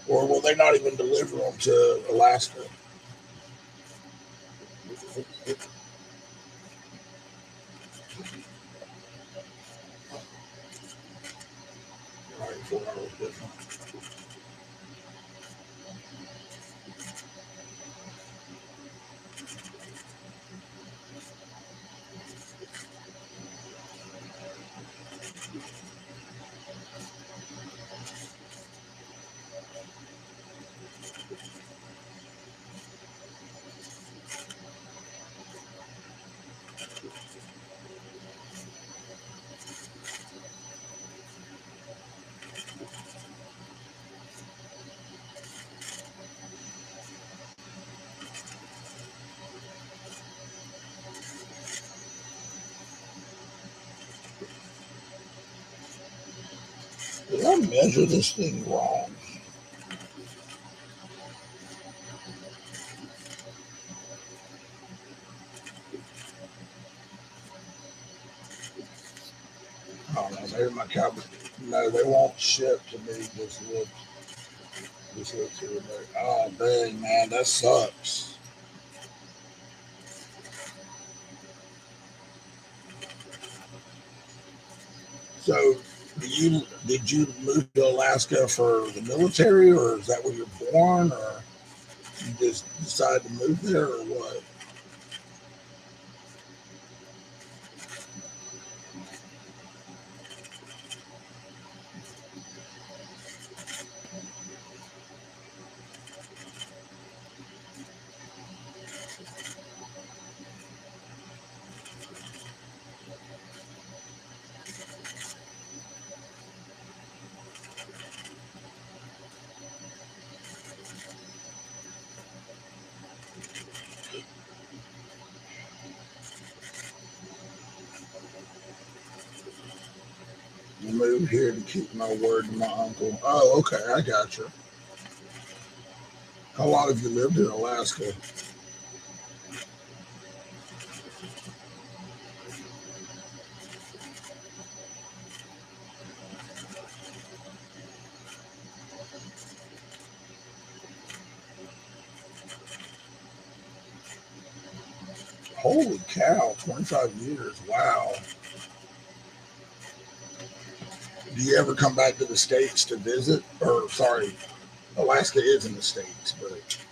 Or will they not even deliver them to Alaska? Right, 4 hours different. Did I measure this thing wrong? I don't know. Maybe my cabinet. No, they won't ship to me. Just look here. Oh, dang, man, that sucks. So, did you move to Alaska for the military, or is that where you're born, or you just decided to move there, or what? I moved here to keep my word to my uncle. Oh, okay, I got you. How long have you lived in Alaska? Holy cow, 25 years. Wow. Do you ever come back to the States to visit? Or, sorry, Alaska is in the States, but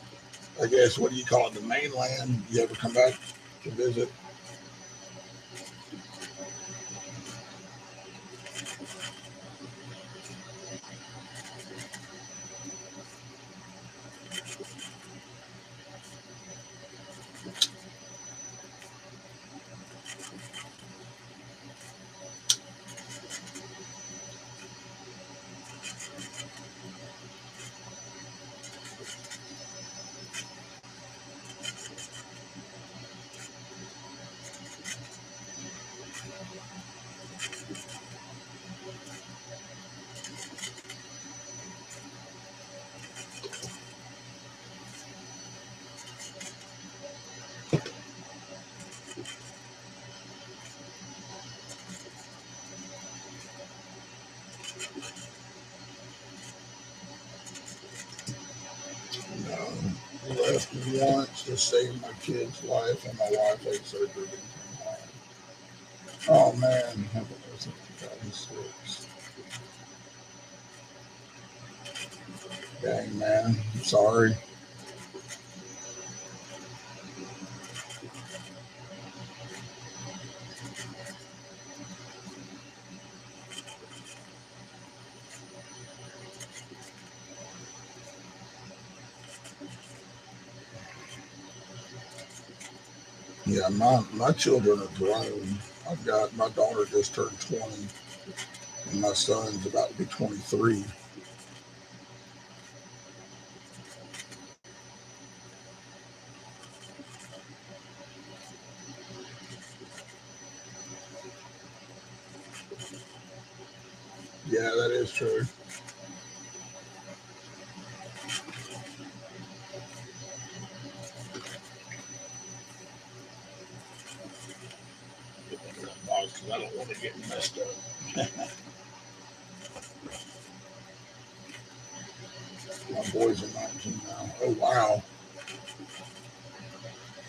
I guess, what do you call it, the mainland? You ever come back to visit? once to save my kid's life, and my wife had surgery and came home. Oh man, that was in 2006. Dang man, I'm sorry. Yeah, my children are grown. I've got my daughter just turned 20, and my son's about to be 23. Yeah, that is true. Because I don't want to get messed up. My boys are 19 now. Oh wow.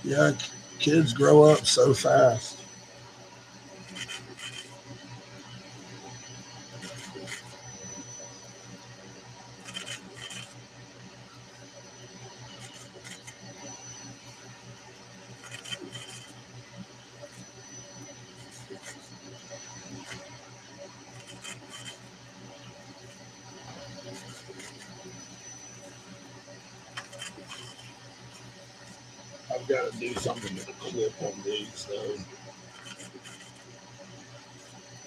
Yeah, kids grow up so fast. I've got to do something to the clip on these though.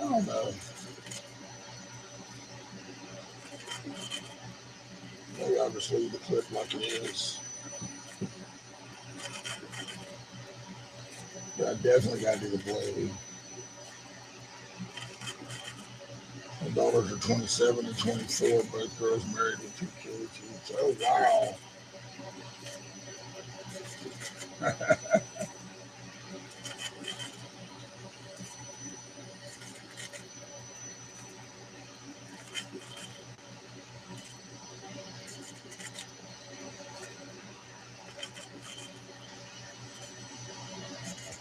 I don't know. Maybe I'll just leave the clip like it is. But I definitely got to do the blade. My daughters are 27 and 24, both girls married with 2 kids each. Oh, wow. I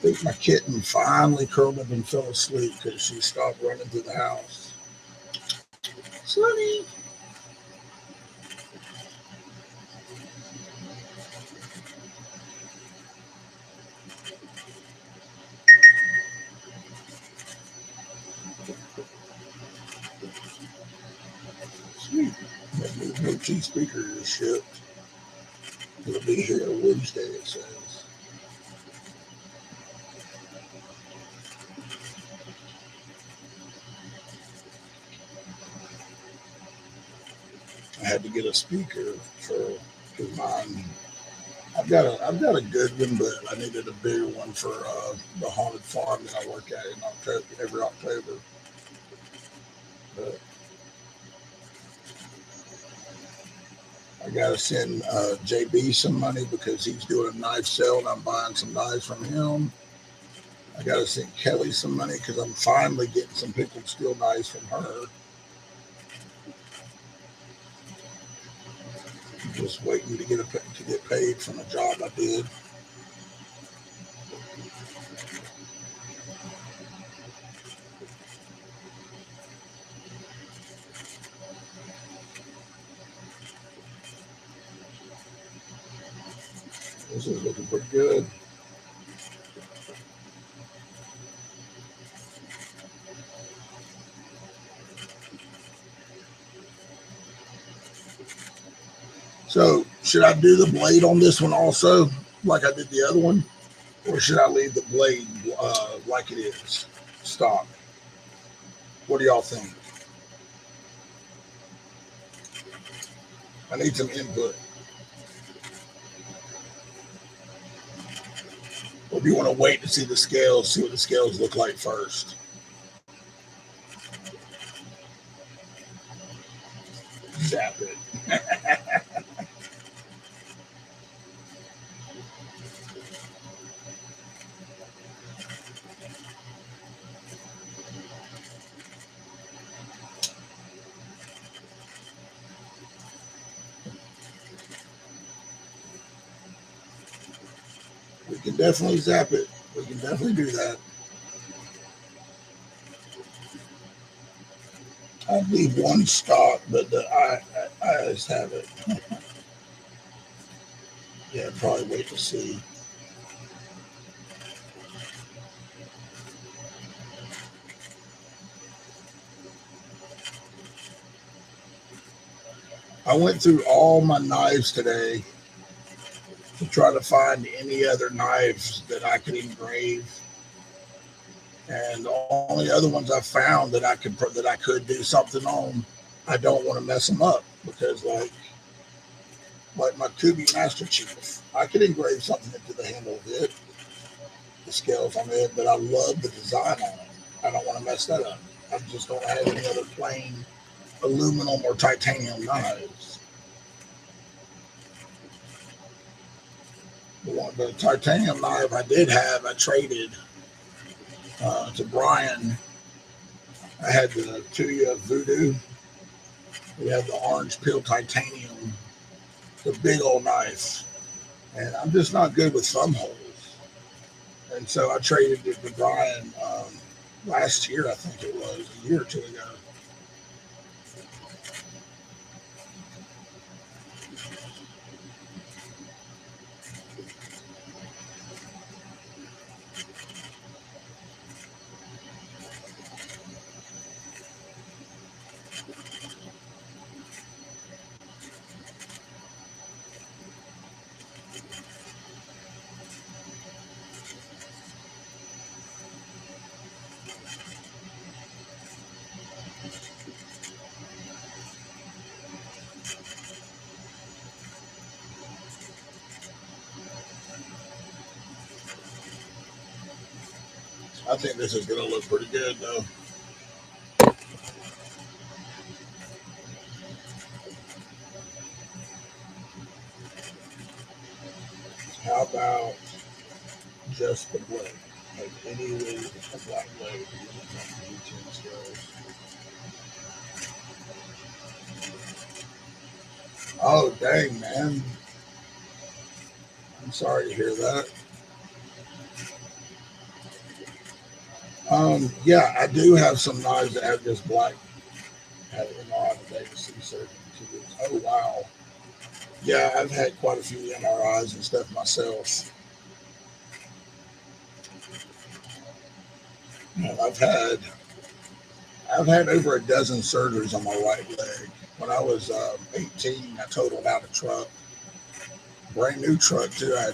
think my kitten finally curled up and fell asleep because she stopped running through the house. Sunny. Sweet. That new Bluetooth speaker is shipped. It'll be here Wednesday, it says. I had to get a speaker for because mine. I've got a good one, but I needed a bigger one for the haunted farm that I work at in October every October. But I got to send JB some money because he's doing a knife sale and I'm buying some knives from him. I got to send Kelly some money because I'm finally getting some people to steal knives from her. I'm just waiting to get paid from a job I did. This is looking pretty good. So should I do the blade on this one also, like I did the other one, or should I leave the blade like it is, stock? What do y'all think? I need some input. Or do you want to wait to see the scales, see what the scales look like first? Zap it. We can definitely zap it. We can definitely do that. I leave one stock, but the eyes have it. Yeah, probably wait to see. I went through all my knives today to try to find any other knives that I could engrave, and the only other ones I found that I could do something on. I don't want to mess them up because like my Kubi Master Chief, I could engrave something into the handle of it, the scales on it, but I love the design on it. I don't want to mess that up. I just don't have any other plain aluminum or titanium knives. The titanium knife I did have, I traded to Brian. I had the Tuya Voodoo. We had the orange peel titanium, the big old knife. And I'm just not good with thumb holes. And so I traded it to Brian last year, I think it was, a year or two ago. I think this is going to look pretty good, though. How about just the blade? Like any way a black blade. Oh, dang, man. I'm sorry to hear that. Yeah, I do have some knives that have just black. Had an MRI today to see surgeon. Oh, wow. Yeah, I've had quite a few MRIs and stuff myself. And I've had over a dozen surgeries on my right leg. When I was 18, I totaled out a truck, brand new truck too. I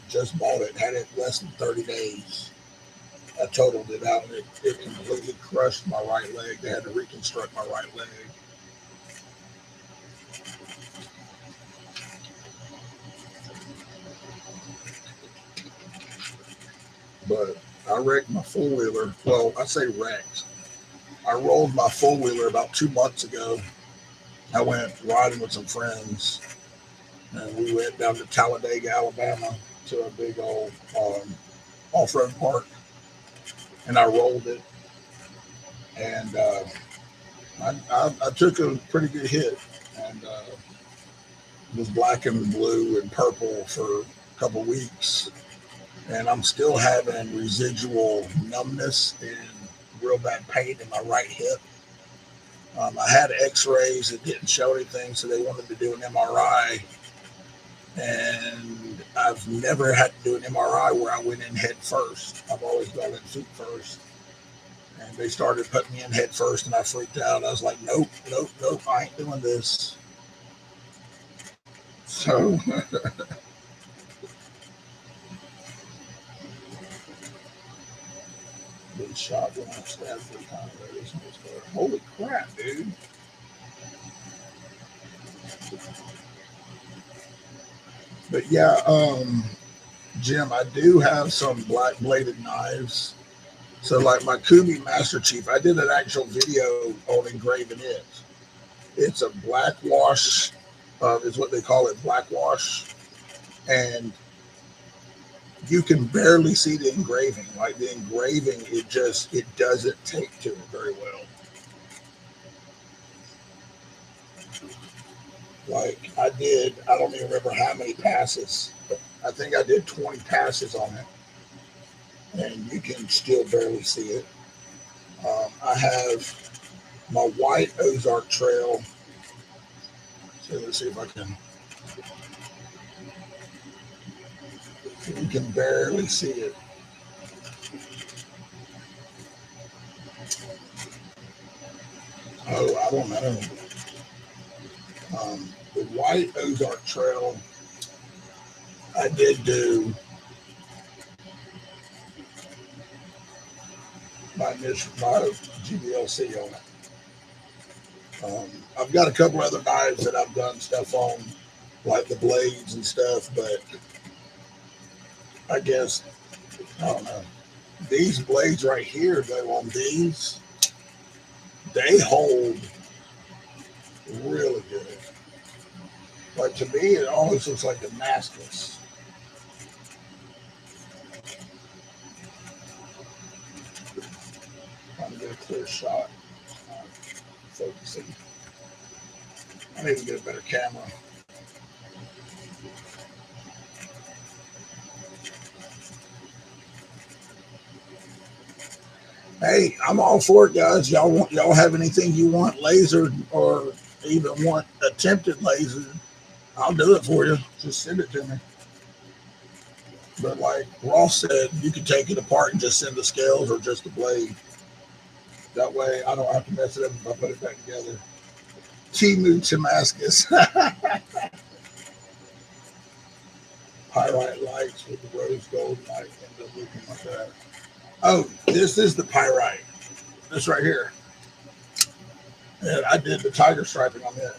just bought it, had it less than 30 days. I totaled it out, and it completely crushed my right leg. They had to reconstruct my right leg. But I wrecked my four wheeler. Well, I say wrecked. I rolled my four wheeler about 2 months ago. I went riding with some friends, and we went down to Talladega, Alabama, to a big old off-road park, and I rolled it, and I took a pretty good hit, and was black and blue and purple for a couple weeks, and I'm still having residual numbness and real bad pain in my right hip. I had X-rays that didn't show anything, so they wanted to do an MRI, and I've never had to do an MRI where I went in head first. I've always gone in feet first. And they started putting me in head first, and I freaked out. I was like, nope, nope, nope, I ain't doing this. So, been shot when I stabbed 3 times. Holy crap, dude. But yeah, Jim, I do have some black bladed knives. So, like my Kubi Master Chief, I did an actual video on engraving it. It's a black wash, is what they call it, black wash. And you can barely see the engraving. Like the engraving, it doesn't take to it very well. Like I did, I don't even remember how many passes. I think I did 20 passes on it, and you can still barely see it. I have my white Ozark Trail. So let's see if I can. You can barely see it. Oh, I don't know. The white Ozark Trail, I did do my GBLC on it. I've got a couple other knives that I've done stuff on, like the blades and stuff, but I guess, I don't know. These blades right here, though, on these, they hold really good. Like to me, it almost looks like Damascus. Trying to get a clear shot. Focusing. I need to get a better camera. Hey, I'm all for it, guys. Y'all have anything you want laser or even want attempted laser? I'll do it for you. Just send it to me. But like Ross said, you can take it apart and just send the scales or just the blade. That way, I don't have to mess it up if I put it back together. Timu Damascus. Pyrite lights with the rose gold light end up looking like that. Oh, this is the pyrite. This right here. And I did the tiger striping on it.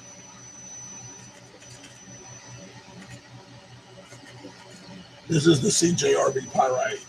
This is the CJRB pyrite.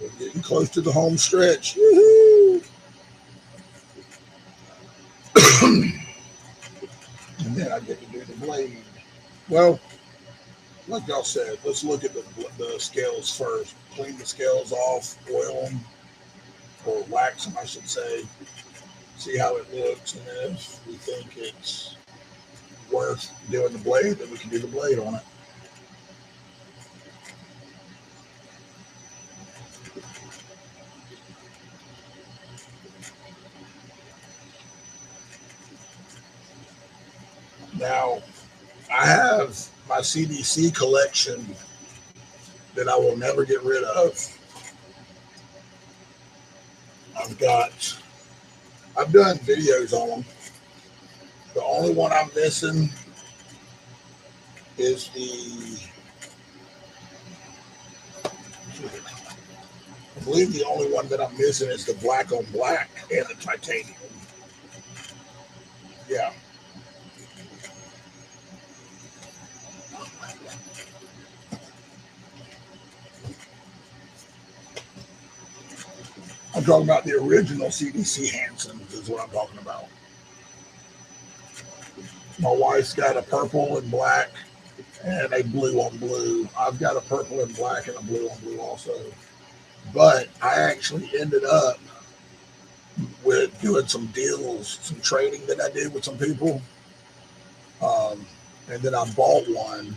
We're getting close to the home stretch. And then I get to do the blade. Well, like y'all said, let's look at the scales first. Clean the scales off, oil them, or wax them, I should say. See how it looks, and if we think it's worth doing the blade, then we can do the blade on it. Now, I have my CDC collection that I will never get rid of. I've done videos on them. The only one I'm missing is I believe the only one that I'm missing is the black on black and the titanium. Yeah. I'm talking about the original CDC Hansons is what I'm talking about. My wife's got a purple and black and a blue on blue. I've got a purple and black and a blue on blue also. But I actually ended up with doing some deals, some trading that I did with some people. Um, and then I bought one.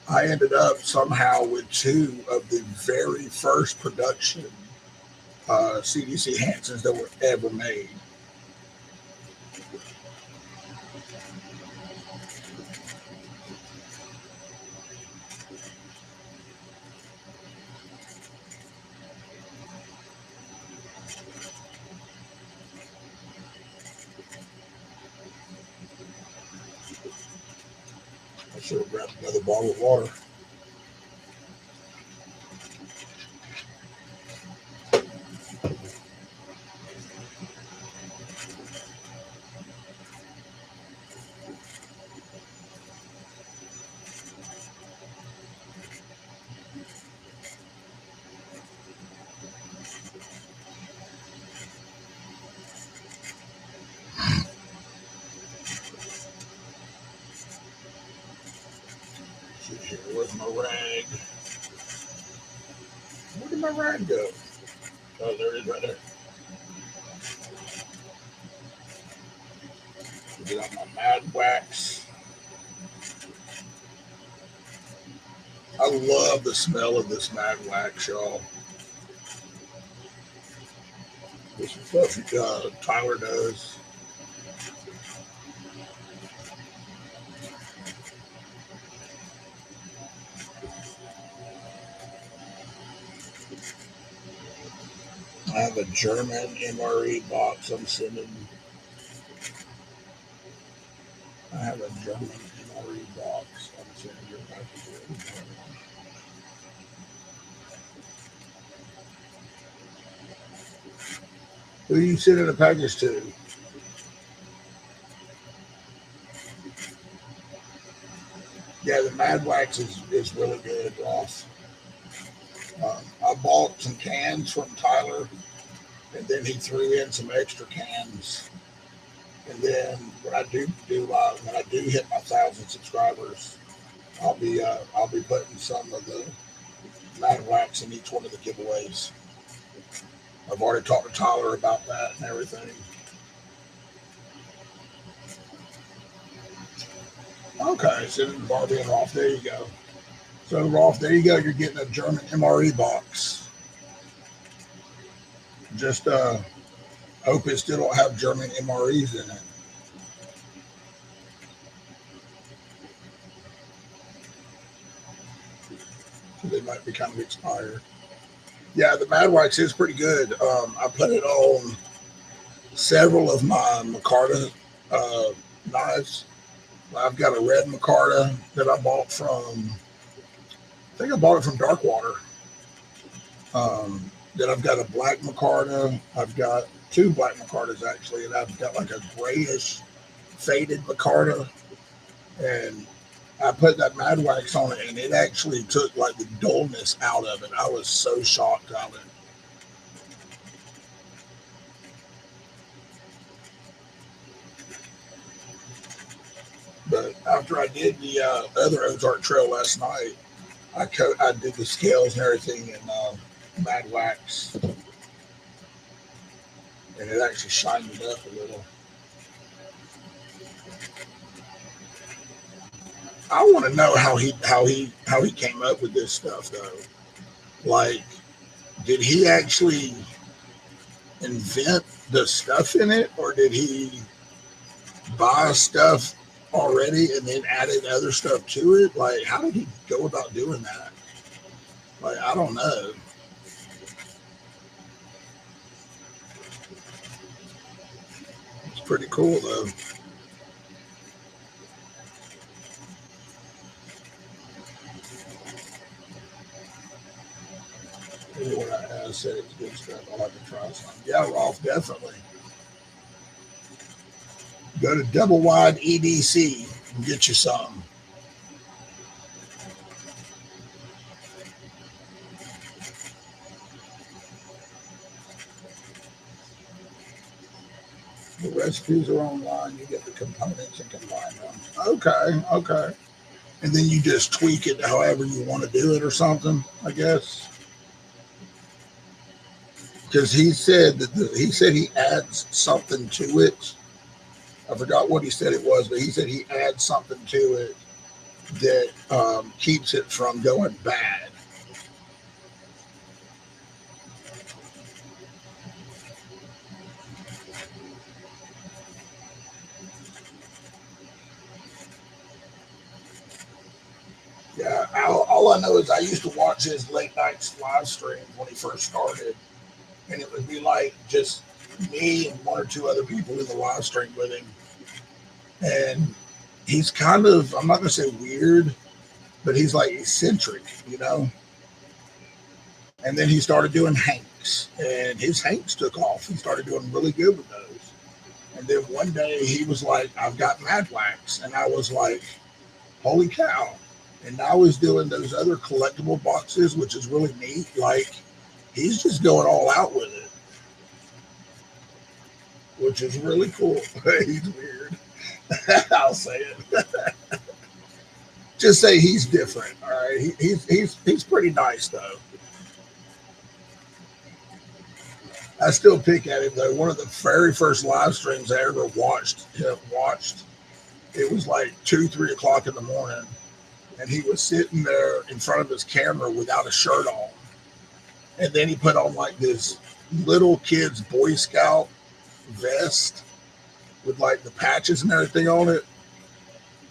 I ended up somehow with two of the very first production CDC Hansons that were ever made. I should have grabbed another bottle of water. There's my rag. Where did my rag go? Oh, there it is right there. Get out my Mad Wax. I love the smell of this Mad Wax, y'all. This is stuff Tyler does. I have a German MRE box I'm sending. I have a German MRE box I'm sending your package. Who are you sending a package to? Yeah, the Mad Wax is really good, Ross. I bought some cans from Tyler, and then he threw in some extra cans. And then when I do hit my 1,000 subscribers, I'll be putting some of the Mad Wax in each one of the giveaways. I've already talked to Tyler about that and everything. Okay, so Barbie and Rolf, there you go. So Rolf, there you go. You're getting a German MRE box. Just hope it still don't have German MREs in it. They might be kind of expired. Yeah, the Mad Wax is pretty good. I put it on several of my micarta knives. I've got a red micarta that I bought from, I think I bought it from Darkwater. Then I've got a black micarta. I've got two black micartas actually, and I've got like a grayish faded micarta. And I put that Mad Wax on it, and it actually took like the dullness out of it. I was so shocked of it. But after I did the other Ozark Trail last night, I did the scales and everything in Mad Wax, and it actually shined it up a little. I want to know how he came up with this stuff though. Like, did he actually invent the stuff in it, or did he buy stuff already and then added other stuff to it? Like, how did he go about doing that? Like, I don't know. It's pretty cool though. What I said it's good stuff. I'll have to try some. Yeah, Rolf, definitely. Go to Double Wide EDC and get you some. The recipes are online. You get the components and combine them. Okay. And then you just tweak it however you want to do it or something, I guess. Because he said he adds something to it. I forgot what he said it was, but he said he adds something to it that keeps it from going bad. Yeah, all I know is I used to watch his late night live stream when he first started, and it would be like just me and one or two other people in the live stream with him. And he's kind of, I'm not going to say weird, but he's like eccentric, you know? And then he started doing Hanks, and his Hanks took off. He started doing really good with those. And then one day he was like, I've got Mad Wax. And I was like, holy cow. And now he's doing those other collectible boxes, which is really neat. Like, he's just going all out with it, which is really cool. He's weird. I'll say it. Just say he's different. All right, he's pretty nice though. I still pick at him though. One of the very first live streams I ever watched, it was like 2, 3 o'clock in the morning, and he was sitting there in front of his camera without a shirt on, and then he put on like this little kid's Boy Scout vest with like the patches and everything on it,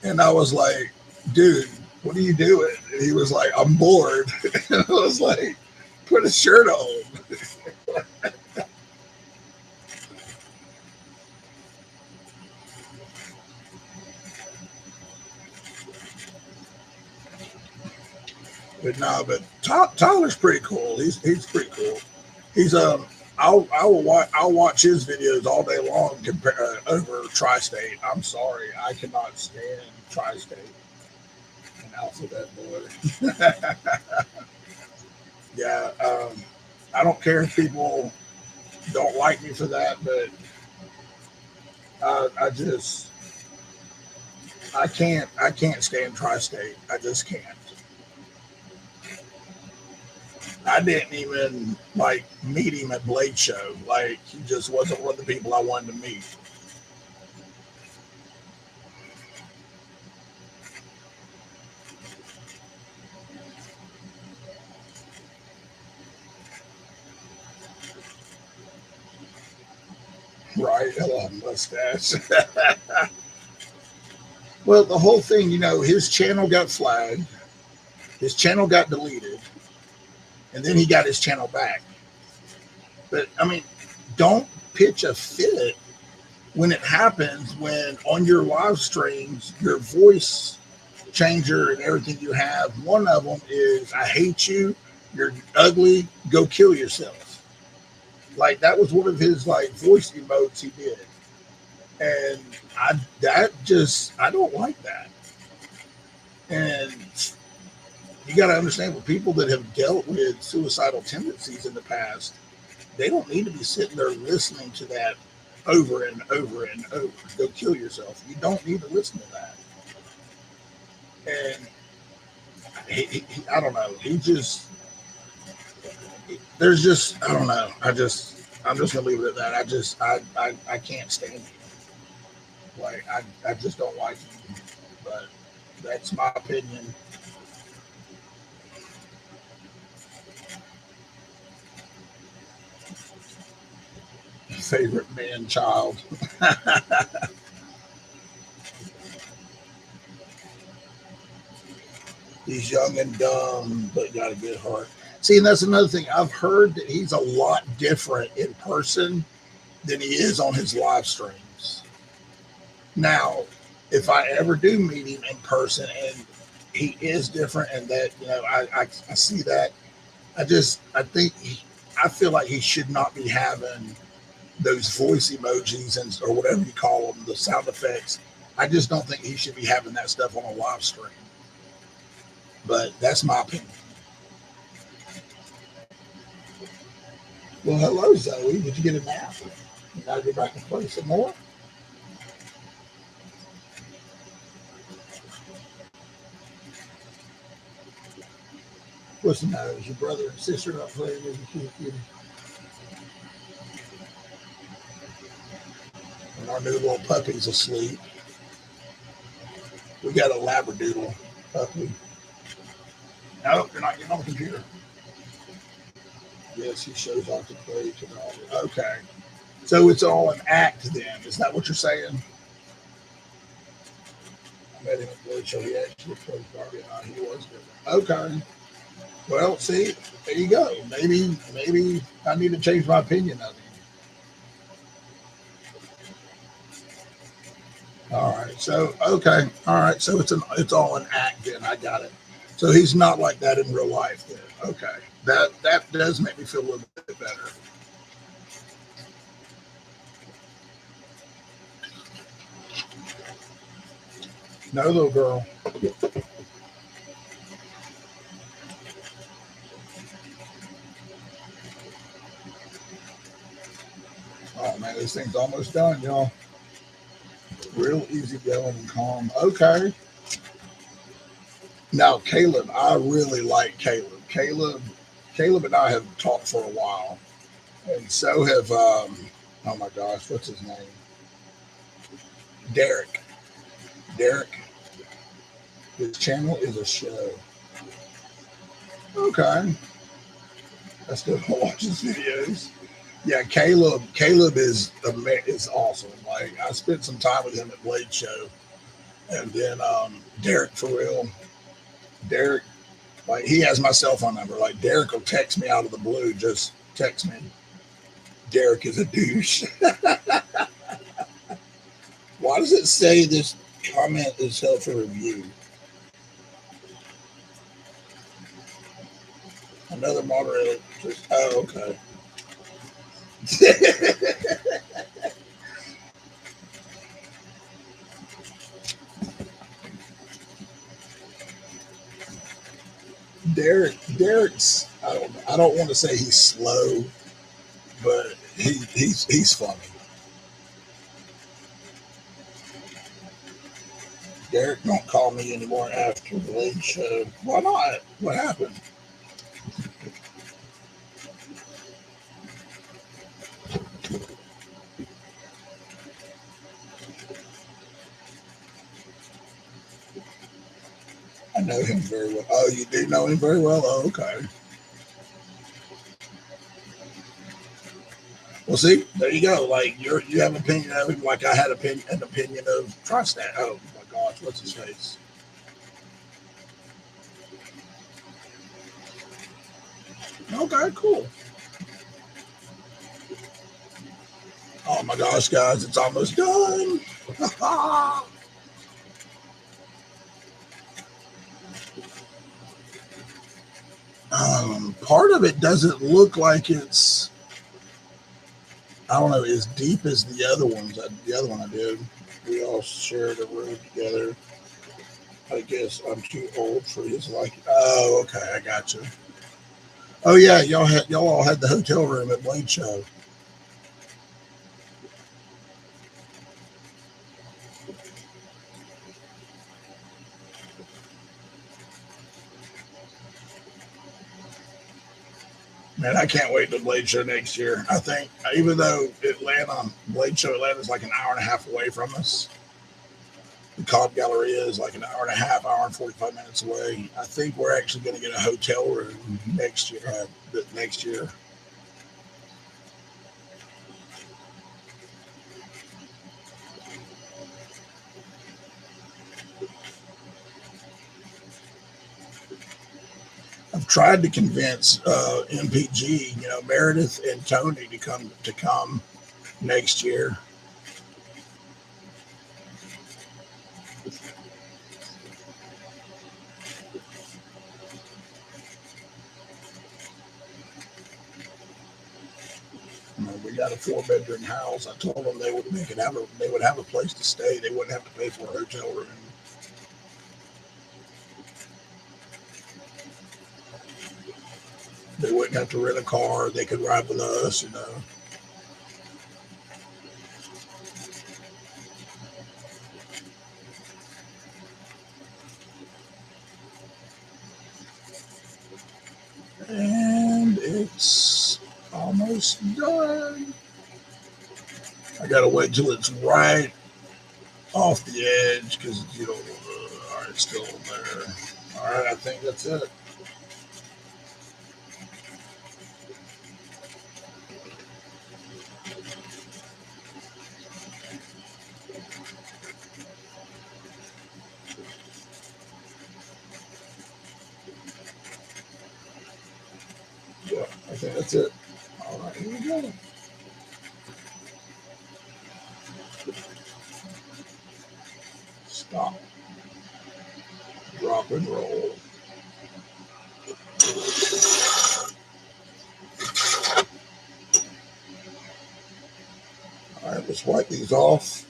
and I was like, dude, what are you doing? And he was like, I'm bored. And I was like, put a shirt on. But no, but Tyler's pretty cool. He's pretty cool. He's I'll watch his videos all day long over Tri-State. I'm sorry, I cannot stand Tri-State and Alphabet Boy. Yeah, I don't care if people don't like me for that, but I can't stand Tri-State. I just can't. I didn't even like meet him at Blade Show. Like he just wasn't one of the people I wanted to meet. Right, hello, mustache. Well, the whole thing, his channel got flagged, his channel got deleted, and then he got his channel back. But I mean, don't pitch a fit when it happens, when on your live streams, your voice changer and everything you have, one of them is, I hate you, you're ugly, go kill yourself. Like that was one of his like voice emotes he did. And I don't like that. And you got to understand, with people that have dealt with suicidal tendencies in the past, they don't need to be sitting there listening to that over and over and over. Go kill yourself. You don't need to listen to that. And I don't know. I don't know. I'm just gonna leave it at that. I can't stand him. Like I just don't like him. But that's my opinion. Favorite man child. He's young and dumb, but got a good heart. See, and that's another thing. I've heard that he's a lot different in person than he is on his live streams. Now, if I ever do meet him in person and he is different, and that, I see that, I feel like he should not be having those voice emojis or whatever you call them, the sound effects. I just don't think he should be having that stuff on a live stream. But that's my opinion. Well, hello, Zoe. Did you get a nap? You gotta go back and play some more? What's the matter? Is your brother and sister not playing with you, kitty? And our new little puppy's asleep. We got a Labradoodle puppy. No, you're not getting on the computer. Yes, he shows off to play to the audience. Okay. So it's all an act then. Is that what you're saying? I met him at the show. He actually played Barbie. He was different. Okay. Well, see, there you go. Maybe I need to change my opinion of him. All right. So okay. All right. So it's all an act then. I got it. So he's not like that in real life then. Okay. That does make me feel a little bit better. No, little girl. Oh man, this thing's almost done, y'all. Real easy going and calm. Okay. Now, Caleb, I really like Caleb. Caleb and I have talked for a while, and so have oh my gosh, what's his name? Derek. Derek. His channel is a show. Okay, I still don't watch his videos. Yeah, Caleb. Caleb is awesome. Like I spent some time with him at Blade Show, and then Derek for real. Derek, like he has my cell phone number. Like Derek will text me out of the blue. Just text me. Derek is a douche. Why does it say this comment is held for review? Another moderator. Oh, okay. Derek's. I don't want to say he's slow, but he's funny. Derek don't call me anymore after the late show. Why not? What happened? I know him very well. Oh, you do know him very well? Oh, okay. Well, see, there you go. Like you have an opinion of him, like I had an opinion of Tristat. Oh my gosh, what's his face? Okay, cool. Oh my gosh, guys, it's almost done. Part of it doesn't look like it's, I don't know, as deep as the other ones. The other one I did, we all shared a room together. I guess I'm too old for his liking. Oh, okay, I got you. Oh yeah, y'all all had the hotel room at Blade Show. Man, I can't wait to Blade Show next year. I think even though Blade Show Atlanta is like an hour and a half away from us, the Cobb Galleria is like an hour and a half, hour and 45 minutes away. I think we're actually going to get a hotel room next year. Next year. I've tried to convince MPG, Meredith and Tony to come next year. We got a 4-bedroom house. I told them they would have a place to stay. They wouldn't have to pay for a hotel room. They wouldn't have to rent a car. They could ride with us, And it's almost done. I gotta wait till it's right off the edge because all right, it's still there. All right, I think that's it. Yeah, I think that's it. All right, here we go. Stop. Drop and roll. All right, let's wipe these off.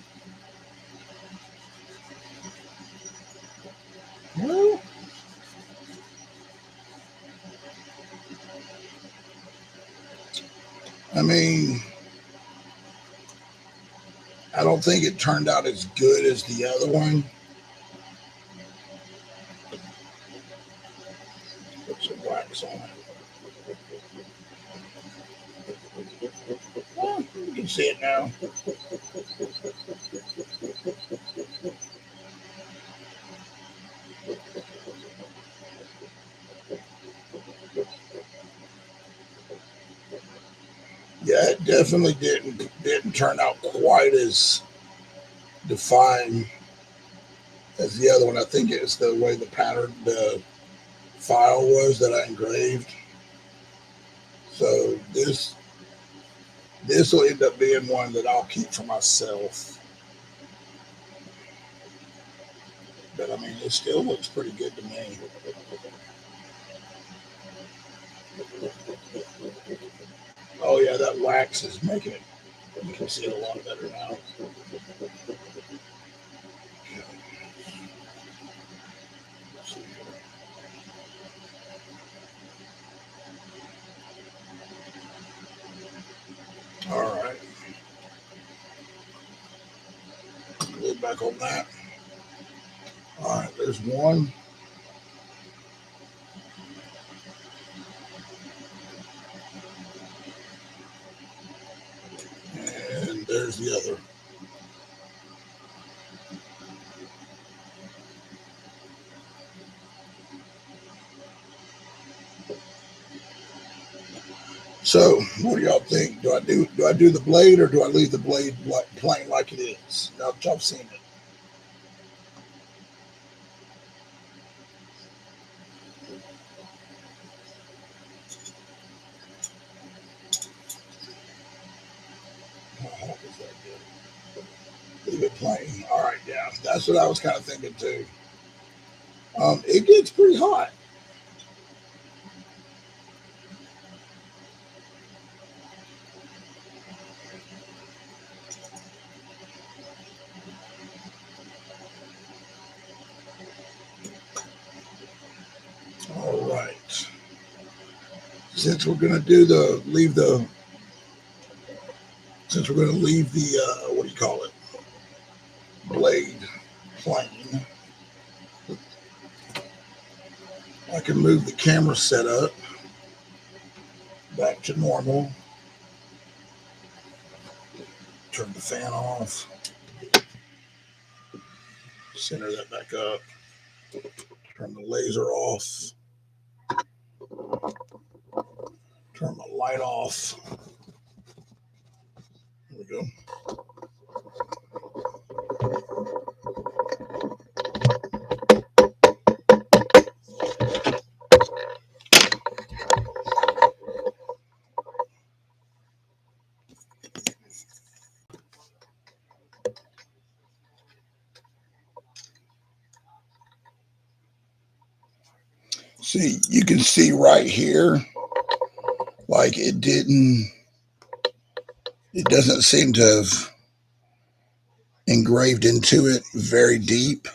Well, I mean, I don't think it turned out as good as the other one. wax on it. Well, you can see it now. Yeah, it definitely didn't turn out quite as defined as the other one. I think it's the way the pattern, the file was that I engraved. So this will end up being one that I'll keep for myself. But I mean, it still looks pretty good to me. Oh yeah, that wax is making it. You can see it a lot better now. All right, lid back on that. All right, there's one. And there's the other. So, what do y'all think? Do I do the blade or do I leave the blade plain like it is? Now that y'all seen it. How hot does that get? Leave it plain. All right, yeah, that's what I was kind of thinking too. It gets pretty hot. All right. Since we're gonna do the leave the since we're gonna leave the what do you call it, blade plain, I can move the camera setup back to normal. Turn the fan off. Center that back up. Turn the laser off. Turn the light off. There we go. See, you can see right here, like it doesn't seem to have engraved into it very deep.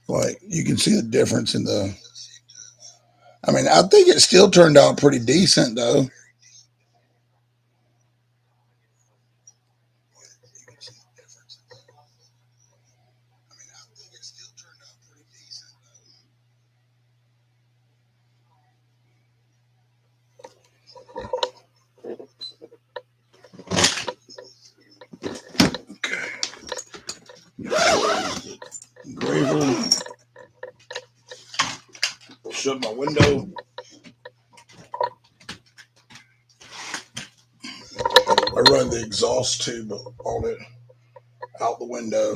Like you can see the difference in the, I mean, I think it still turned out pretty decent though. Okay. Engraver. Shut my window. I run the exhaust tube on it out the window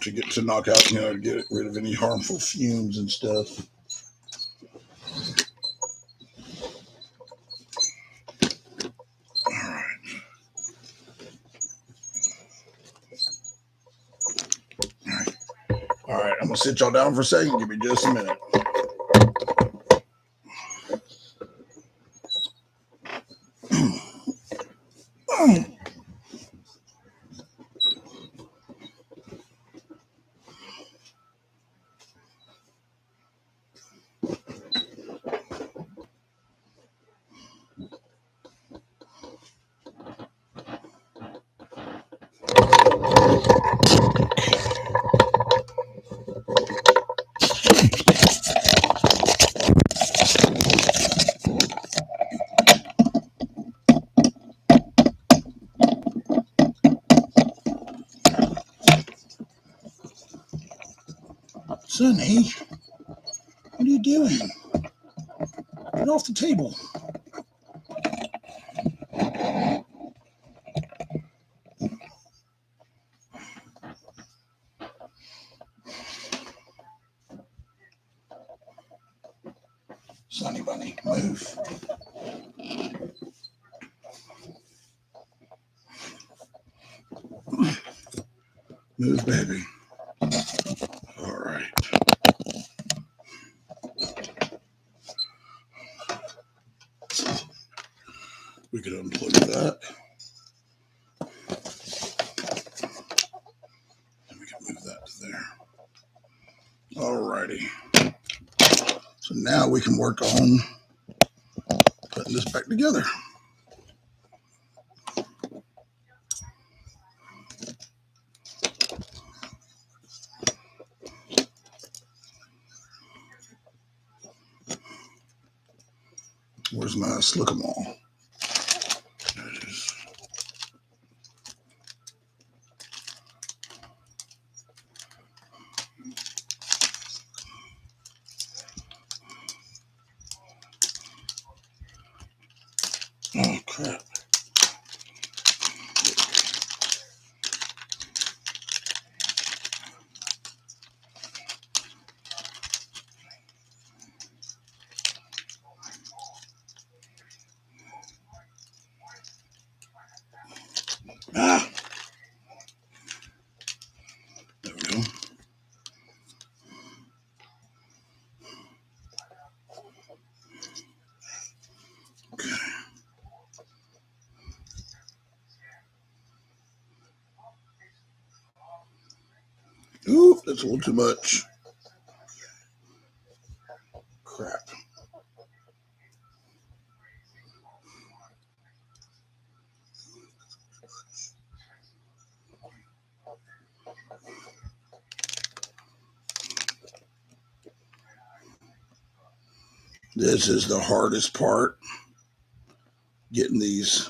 to get to knock out, to get rid of any harmful fumes and stuff. All right. All right, I'm gonna sit y'all down for a second. Give me just a minute. Sonny, what are you doing? Get off the table. Sonny bunny, move. Move, baby. All right. We can unplug that. And we can move that to there. All righty. So now we can work on putting this back together. Where's my slick-em-all? There it is. Oh, crap. Ah, there we go. Okay. Ooh, that's a little too much. Crap. This is the hardest part, getting these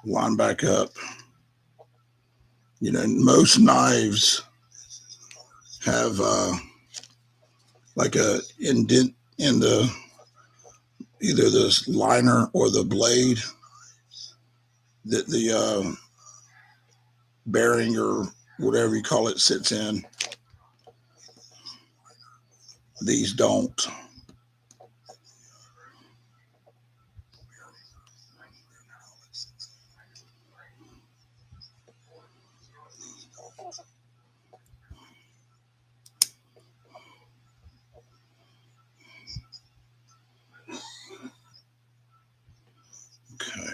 lined back up. You know, most knives have like a indent in the either the liner or the blade that the bearing or whatever you call it sits in. These don't. Okay.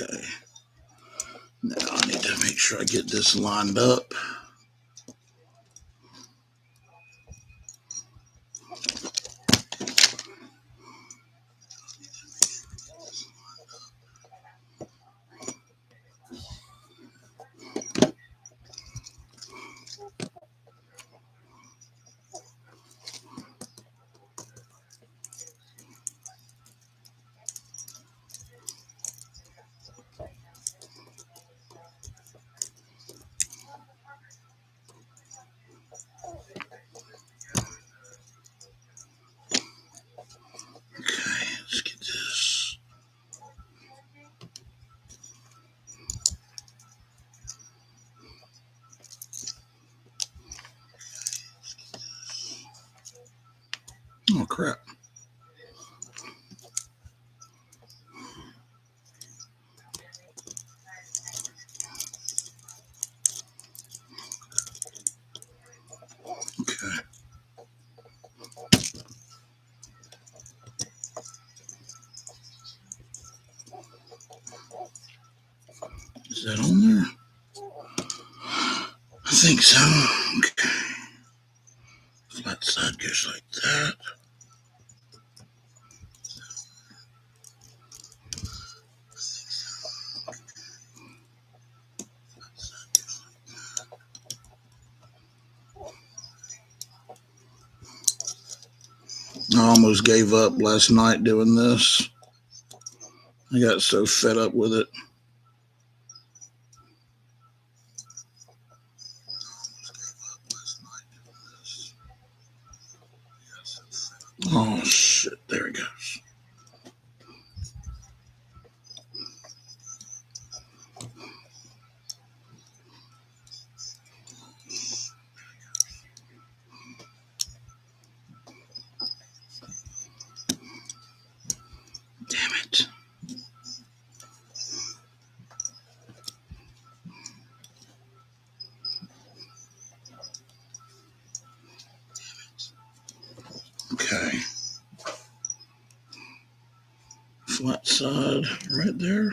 Okay. Now I need to make sure I get this lined up. crap. Okay. Is that on there? I think so. Okay. Flat side goes like that. I almost gave up last night doing this. I got so fed up with it. Oh, shit. There it goes. Damn it. Okay. Flat side right there.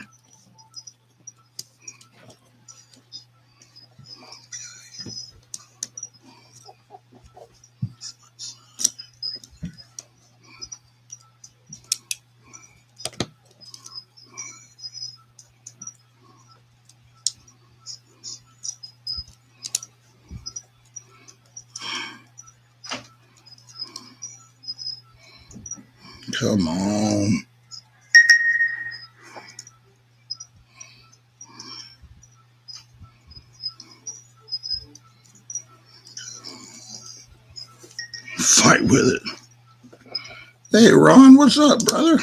Come on. Fight with it. Hey, Ron, what's up, brother?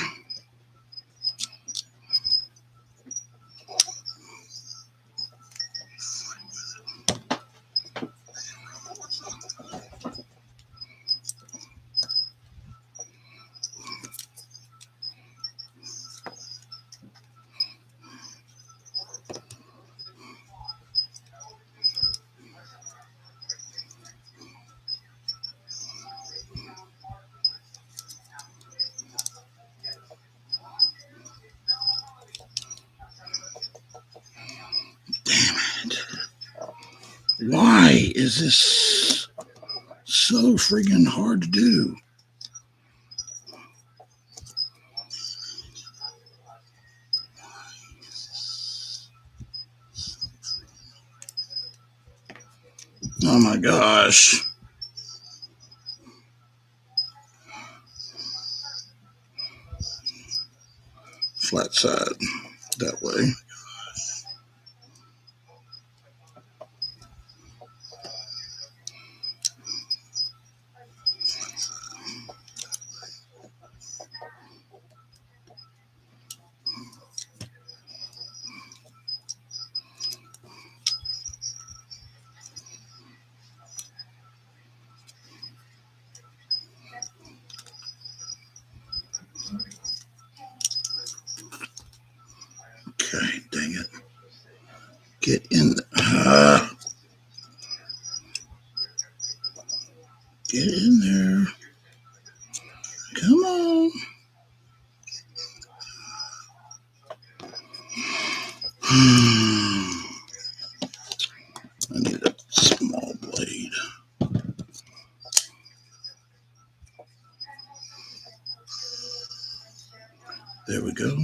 Damn it. Why is this so freaking hard to do? Oh my gosh. Flat side that way. Okay, dang it. Get in there. Get in there. Come on. I need a small blade. There we go.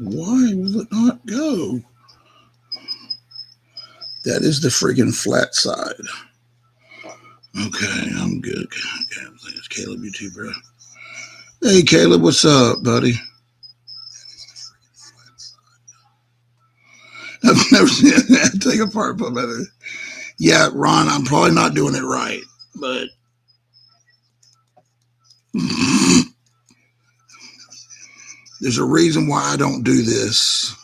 Why will it not go? That is the freaking flat side. Okay, I'm good. Okay, I think it's Caleb, you too, bro. Hey, Caleb, what's up, buddy? I've never seen it take apart, but better. Yeah, Ron, I'm probably not doing it right, but there's a reason why I don't do this.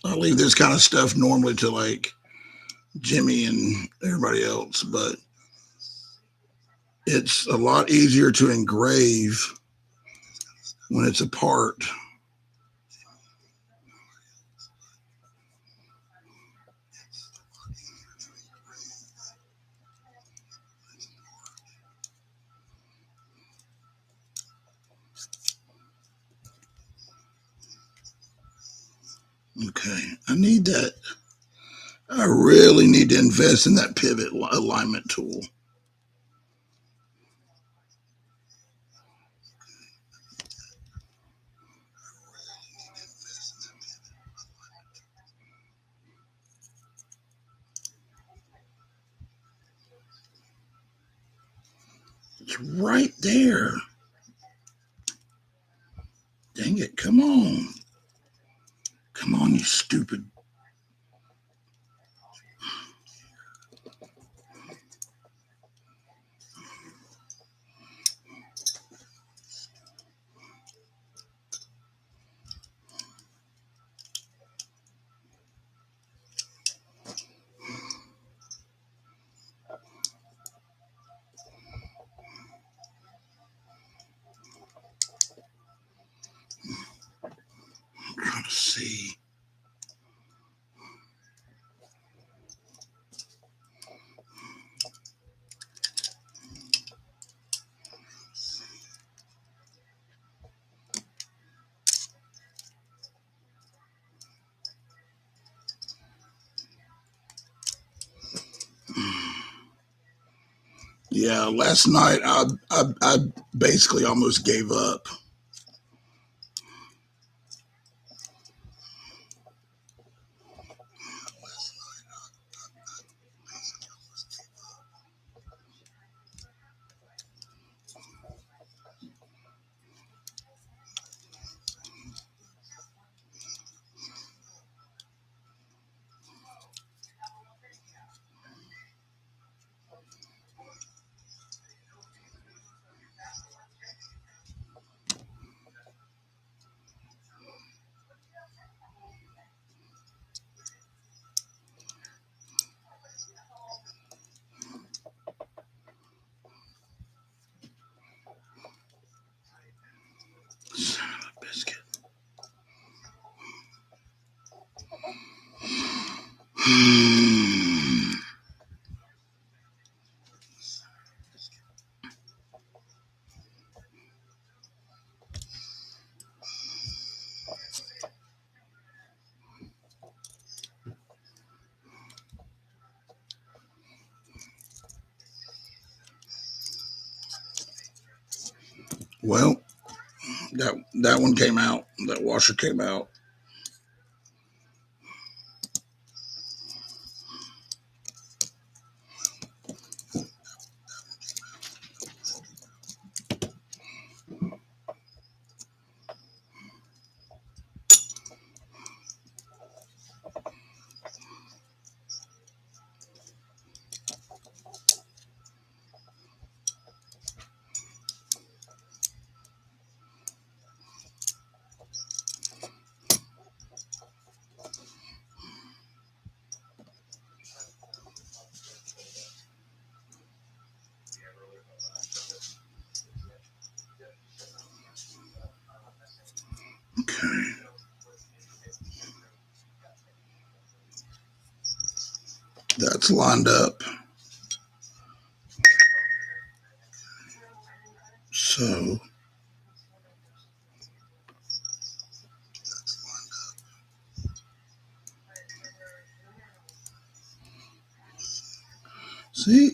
I leave this kind of stuff normally to like Jimmy and everybody else, but it's a lot easier to engrave when it's apart. Okay, I need that. I really need to invest in that pivot alignment tool. It's right there. Dang it, come on. Come on, you stupid. I'm trying to see. Yeah, last night I basically almost gave up. Son of a biscuit. Well, that one came out. That washer came out. Okay. That's lined up. So see,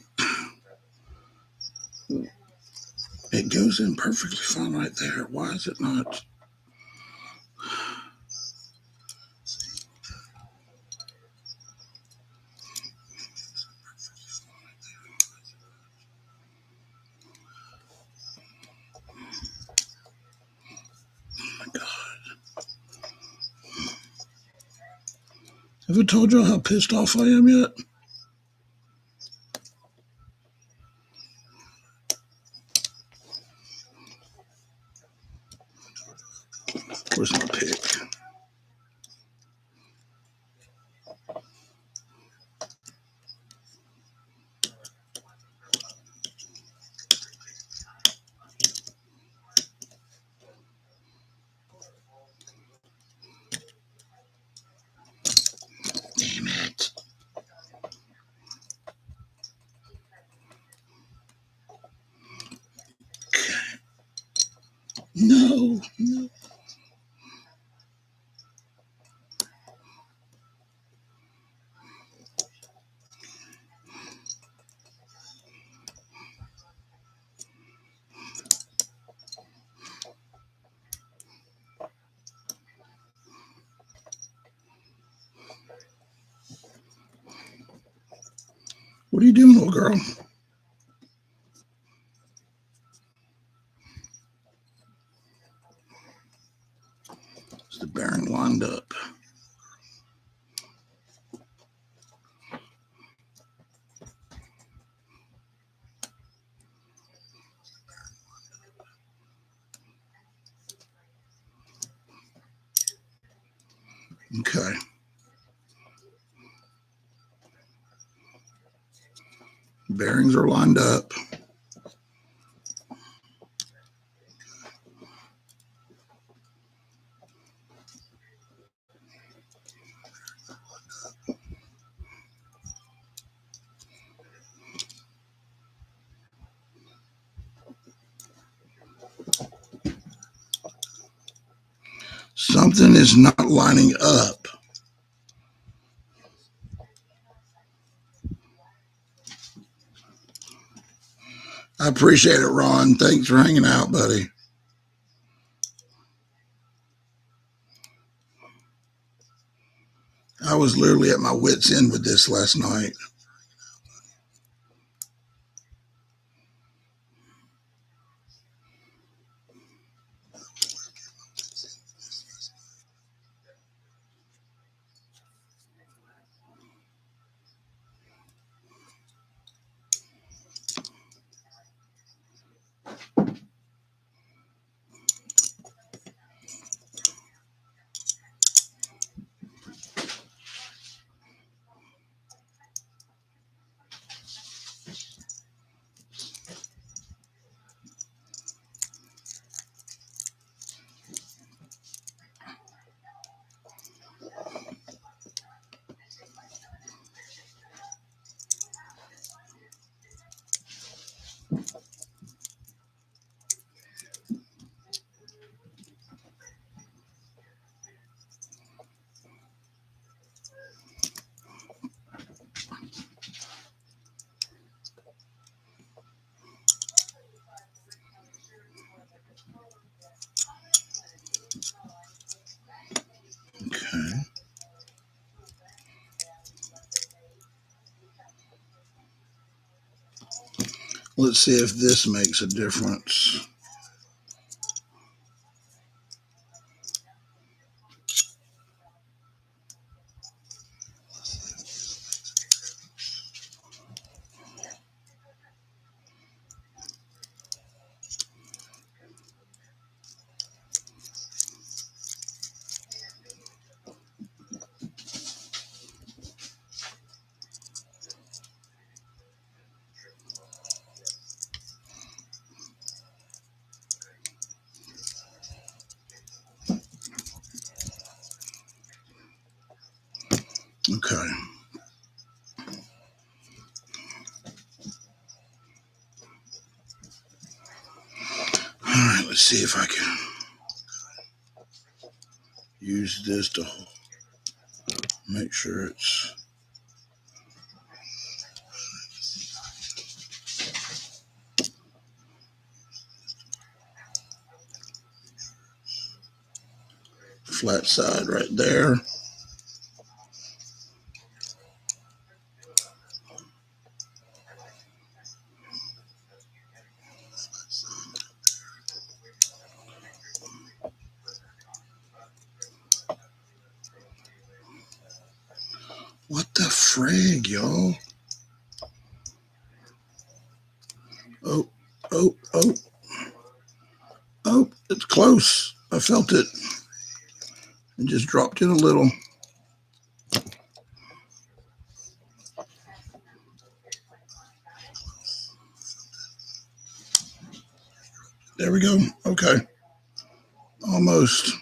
it goes in perfectly fine right there. Why is it not? Oh my God. Have I told you how pissed off I am yet? Where's my pick? Damn it. No, no. What are you doing, little girl? Is the bearing lined up? Okay. Bearings are lined up. Something is not lining up. I appreciate it, Ron. Thanks for hanging out, buddy. I was literally at my wit's end with this last night. Okay. Let's see if this makes a difference. Okay. All right, let's see if I can use this to make sure it's... Flat side right there. What the frig, y'all? Oh, oh, oh, oh, it's close. I felt it. It just dropped in a little. There we go. Okay. Almost.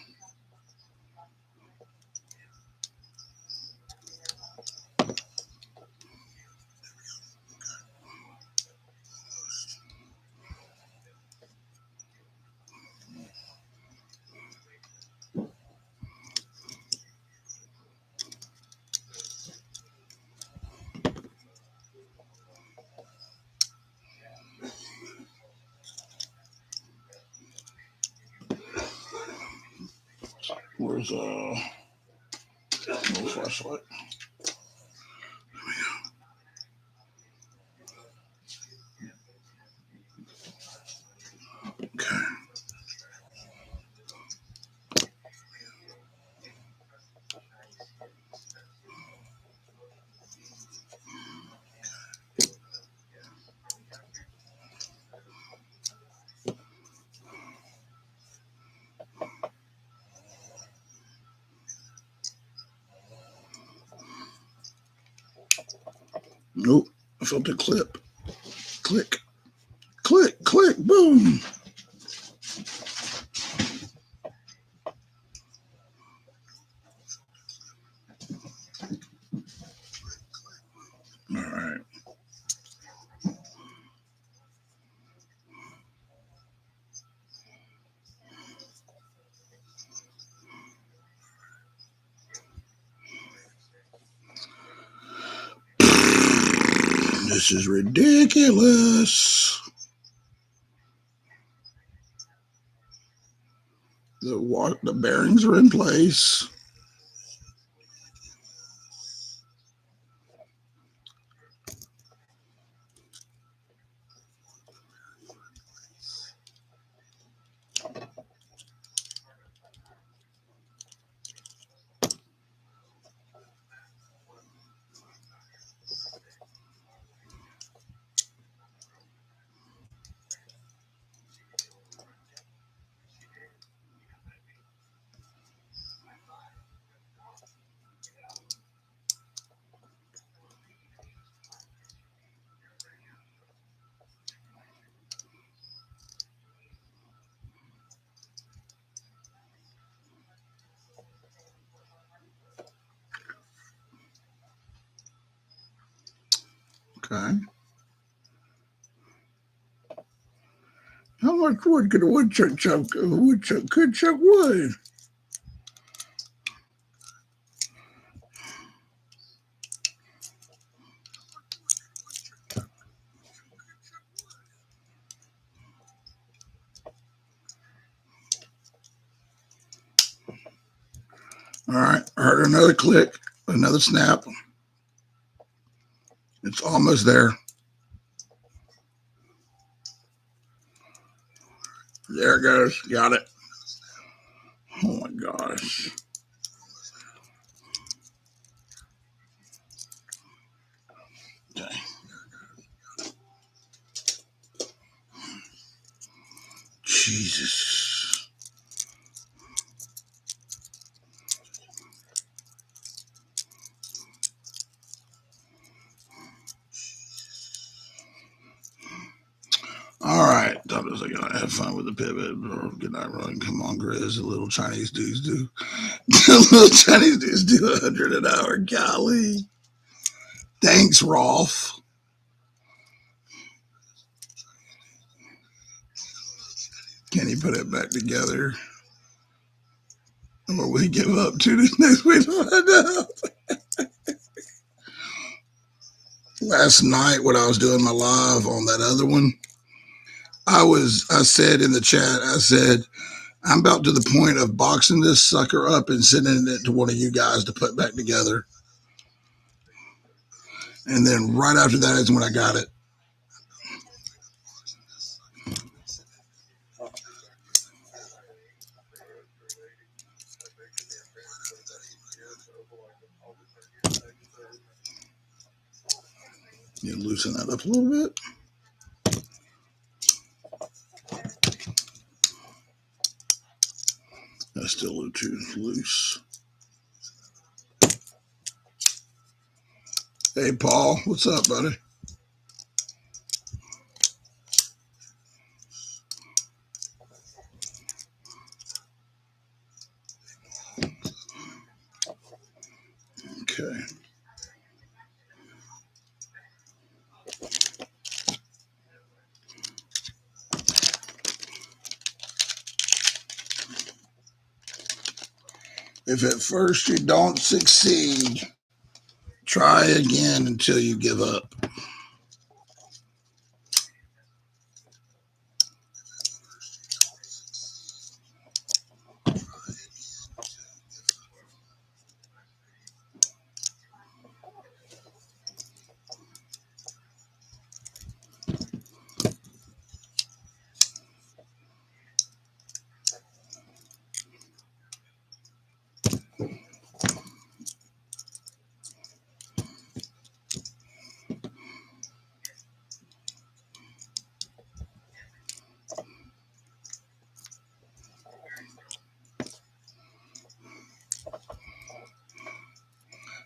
Where's little flashlight? Okay. Nope. I felt a clip. Click, click, click, boom. All right. This is ridiculous. The bearings are in place. Okay. How much wood could a woodchuck chunk? A woodchuck could chuck wood. All right. I heard another click, another snap. It's almost there. There it goes. Got it. Oh my gosh. Okay. Jesus. All right. Thought it was like, I have fun with the pivot. Good night, run. Come on, Grizz. The little Chinese dudes do. The little Chinese dudes do 100 an hour. Golly. Thanks, Rolf. Can he put it back together? Or will he give up to this next week? Last night when I was doing my live on that other one, I said in the chat, I said, I'm about to the point of boxing this sucker up and sending it to one of you guys to put back together. And then right after that is when I got it. You loosen that up a little bit. That's still a little too loose. Hey, Paul, what's up, buddy? Okay. If at first you don't succeed, try again until you give up.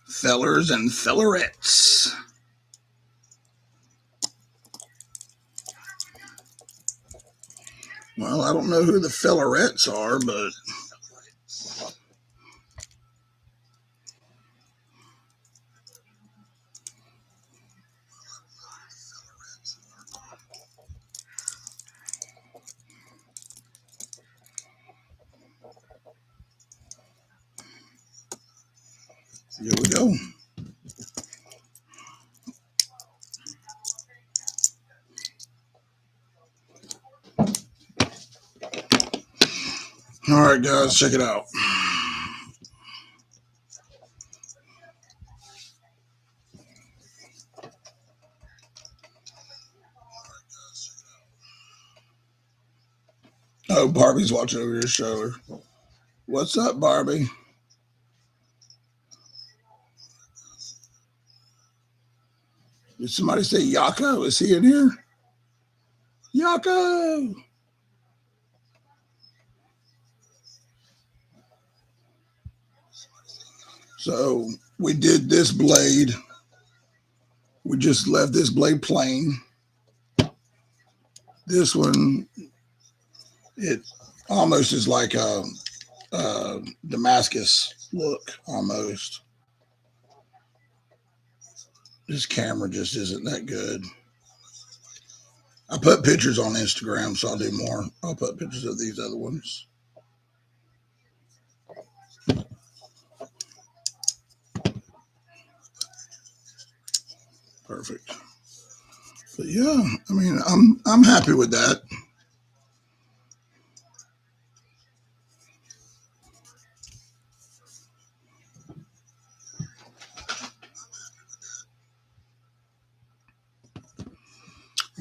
Fellers and fellerettes. Well, I don't know who the fellerettes are, but here we go. All right, guys, check it out. Oh, Barbie's watching over your shoulder. What's up, Barbie? Did somebody say Yako? Is he in here? Yako! So we did this blade. We just left this blade plain. This one, it almost is like a Damascus look, almost. This camera just isn't that good. I put pictures on Instagram, so I'll do more. I'll put pictures of these other ones. Perfect. But yeah, I mean, I'm happy with that.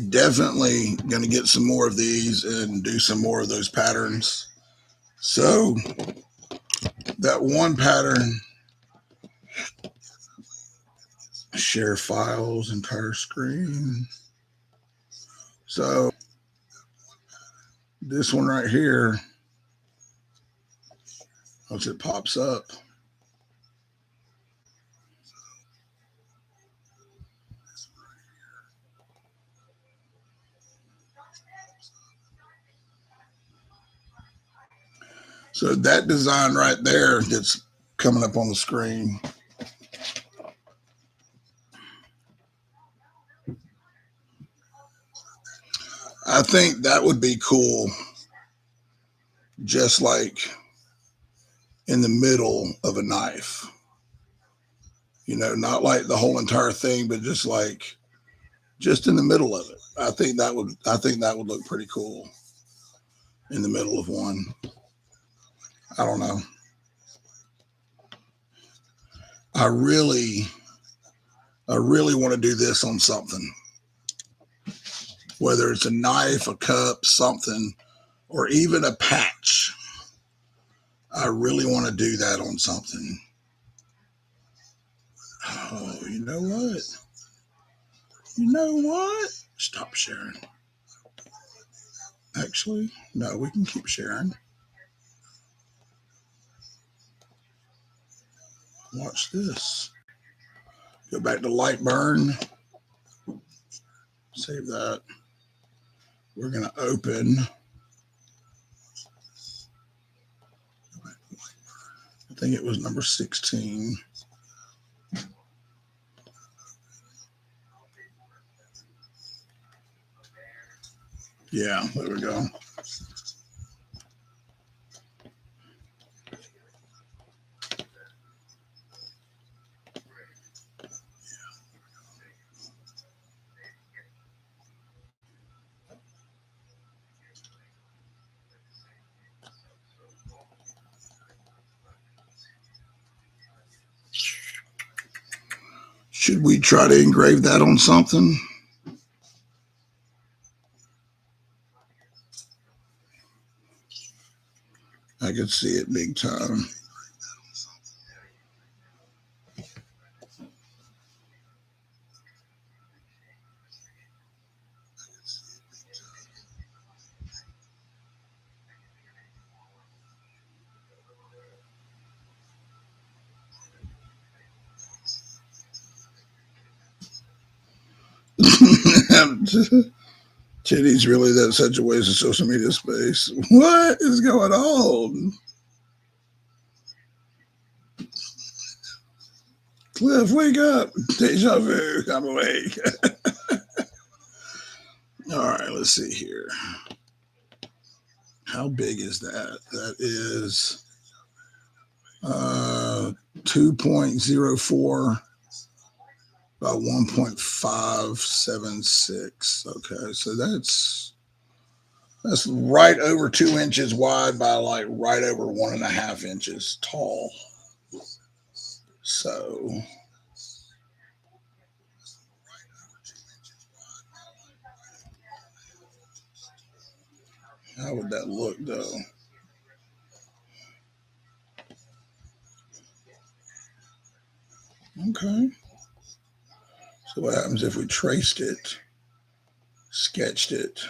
Definitely going to get some more of these and do some more of those patterns. So that one pattern, share files, entire screen. So this one right here, once it pops up, so that design right there that's coming up on the screen. I think that would be cool, just like in the middle of a knife. You know, not like the whole entire thing, but just like just in the middle of it. I think that would look pretty cool in the middle of one. I don't know. I really, I really want to do this on something, whether it's a knife, a cup, something, or even a patch. I really want to do that on something. Oh, you know what? You know what? Stop sharing. Actually, no, we can keep sharing. Watch this. Go back to light burn. Save that. We're going to open. I think it was number 16. Yeah, there we go. Should we try to engrave that on something? I could see it big time. Titty's really that such a waste of social media space. What is going on? Cliff, wake up. Deja vu. I'm awake. All right, let's see here. How big is that? That is 2.04 by 1.576. Okay, so that's right over 2 inches wide by like right over 1.5 inches tall. So how would that look though? Okay. So what happens if we traced it, sketched it?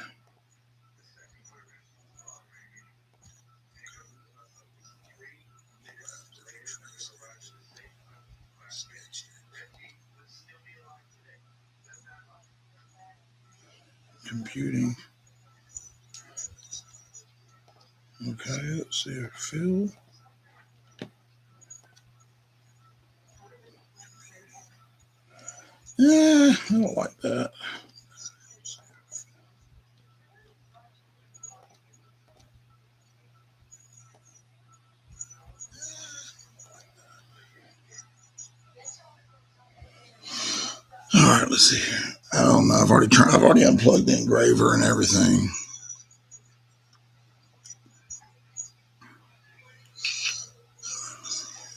Computing. Okay, let's see here. Fill. Yeah, I don't like that. All right, let's see here. I don't know. I've already unplugged the engraver and everything.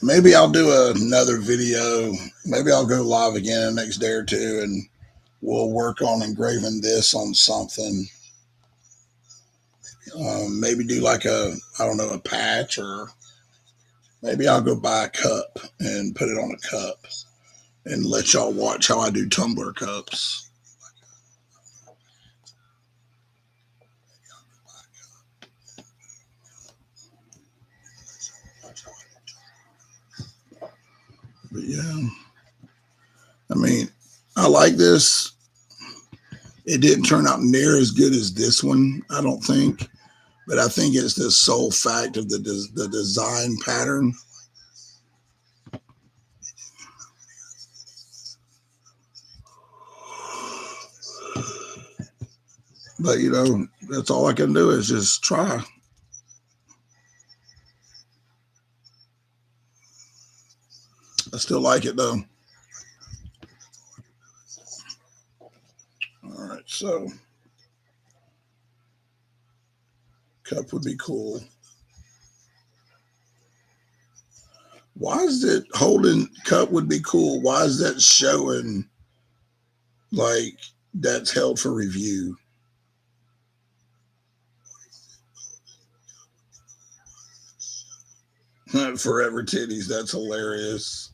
Maybe I'll do another video. Maybe I'll go live again the next day or two, and we'll work on engraving this on something. Maybe do like I don't know, a patch, or maybe I'll go buy a cup and put it on a cup and let y'all watch how I do tumbler cups. But yeah, I mean, I like this. It didn't turn out near as good as this one, I don't think. But I think it's the sole fact of the design pattern. But you know, that's all I can do is just try. I still like it though. All right, so cup would be cool. Why is it holding cup would be cool? Why is that showing like that's held for review? Forever titties. That's hilarious.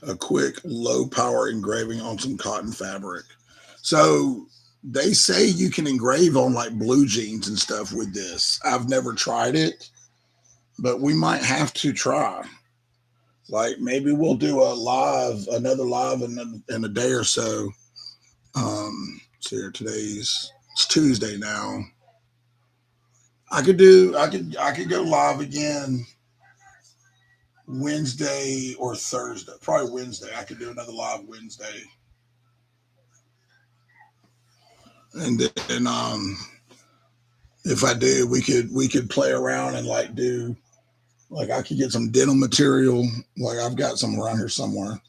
A quick low power engraving on some cotton fabric. So they say you can engrave on like blue jeans and stuff with this. I've never tried it, but we might have to try. Like maybe we'll do another live in a day or so. So here it's Tuesday now. I could go live again Wednesday or Thursday. Probably Wednesday. I could do another live Wednesday. And then if I do, we could play around and like do like I could get some denim material. Like I've got some around here somewhere.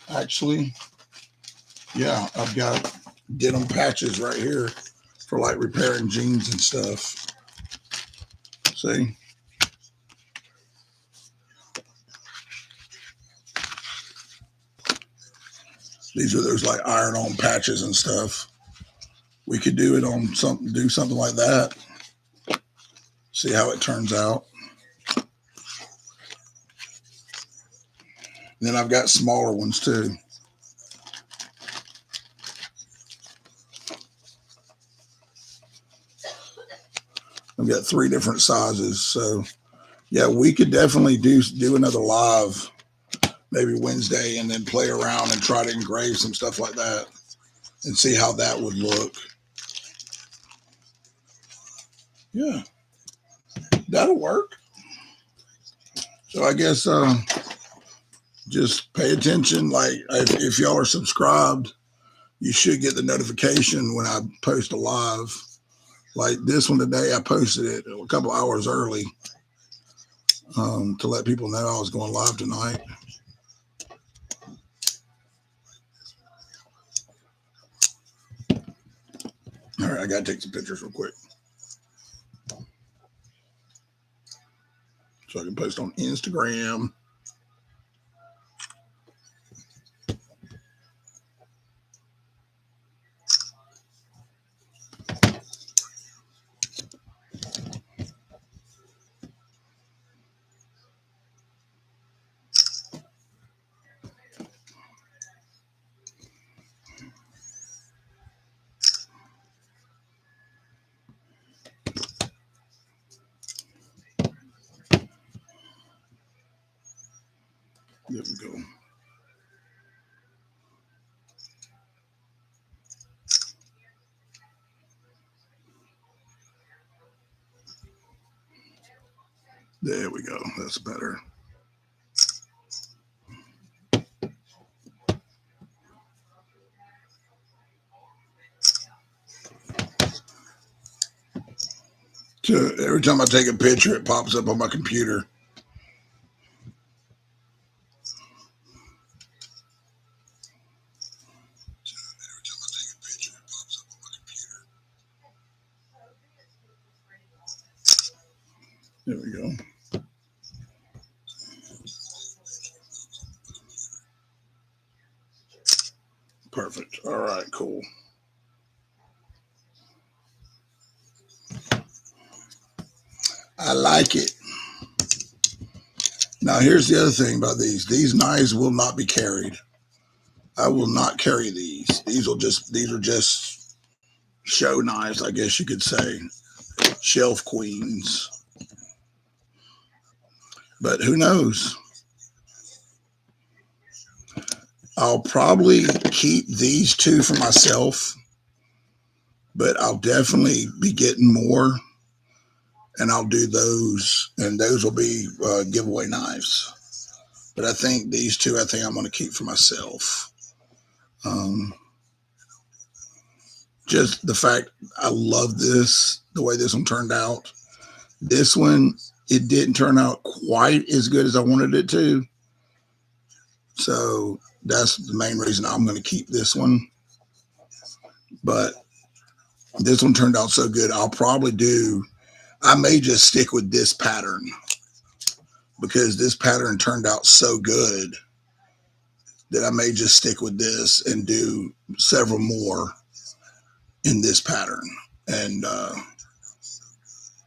Actually, yeah, I've got denim patches right here for like repairing jeans and stuff. See, these are those like iron-on patches and stuff. We could do it on do something like that. See how it turns out. And then I've got smaller ones too. I've got 3 different sizes. So yeah, we could definitely do another live maybe Wednesday and then play around and try to engrave some stuff like that and see how that would look. Yeah, that'll work. So I guess just pay attention. Like if y'all are subscribed, you should get the notification when I post a live. Like this one today, I posted it a couple hours early to let people know I was going live tonight. All right, I got to take some pictures real quick so I can post on Instagram. There we go. There we go. That's better. So every time I take a picture, it pops up on my computer. There we go. Perfect. All right, cool. I like it. Now, here's the other thing about these. These knives will not be carried. I will not carry these. These are just show knives, I guess you could say. Shelf queens. But who knows? I'll probably keep these 2 for myself, but I'll definitely be getting more, and I'll do those, and those will be giveaway knives. But I think these 2, I think I'm going to keep for myself. Just the fact I love this, the way this one turned out. This one, it didn't turn out quite as good as I wanted it to. So that's the main reason I'm going to keep this one. But This one turned out so good. I may just stick with this pattern because this pattern turned out so good that I may just stick with this and do several more in this pattern and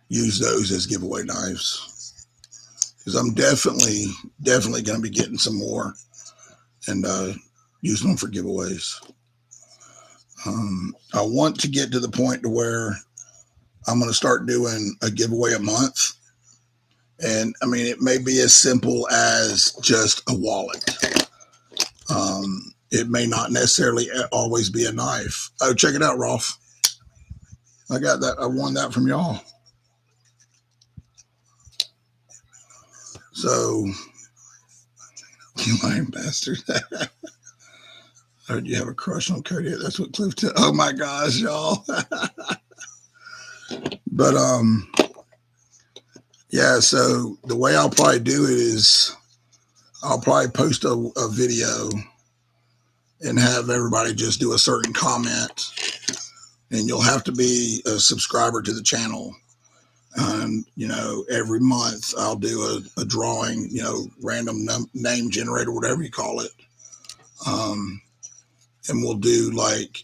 use those as giveaway knives. Because I'm definitely going to be getting some more and using them for giveaways. I want to get to the point to where I'm going to start doing a giveaway a month. And I mean, it may be as simple as just a wallet. It may not necessarily always be a knife. Oh, check it out, Rolf. I got that. I won that from y'all. So, you lying bastard. I heard you have a crush on Cody. That's what Cliff did. Oh my gosh, y'all. But, yeah, so the way I'll probably do it is I'll probably post a video and have everybody just do a certain comment, and you'll have to be a subscriber to the channel. And, every month I'll do a drawing, random name generator, whatever you call it. And we'll do like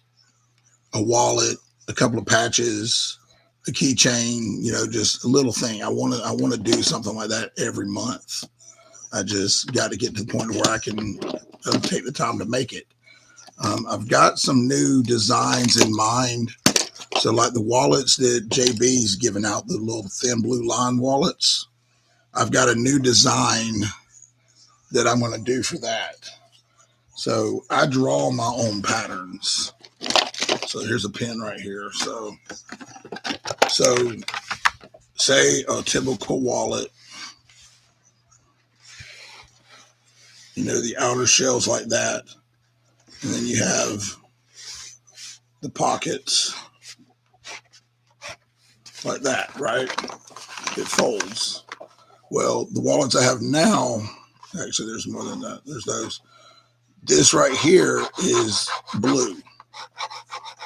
a wallet, a couple of patches, a keychain, just a little thing. I want to do something like that every month. I just got to get to the point where I can take the time to make it. I've got some new designs in mind. So like the wallets that JB's giving out, the little thin blue line wallets, I've got a new design that I'm going to do for that. So I draw my own patterns. So here's a pen right here. So say a typical wallet, the outer shell's like that. And then you have the pockets like that, right? It folds. Well, the wallets I have now, actually there's more than that. There's those. This right here is blue.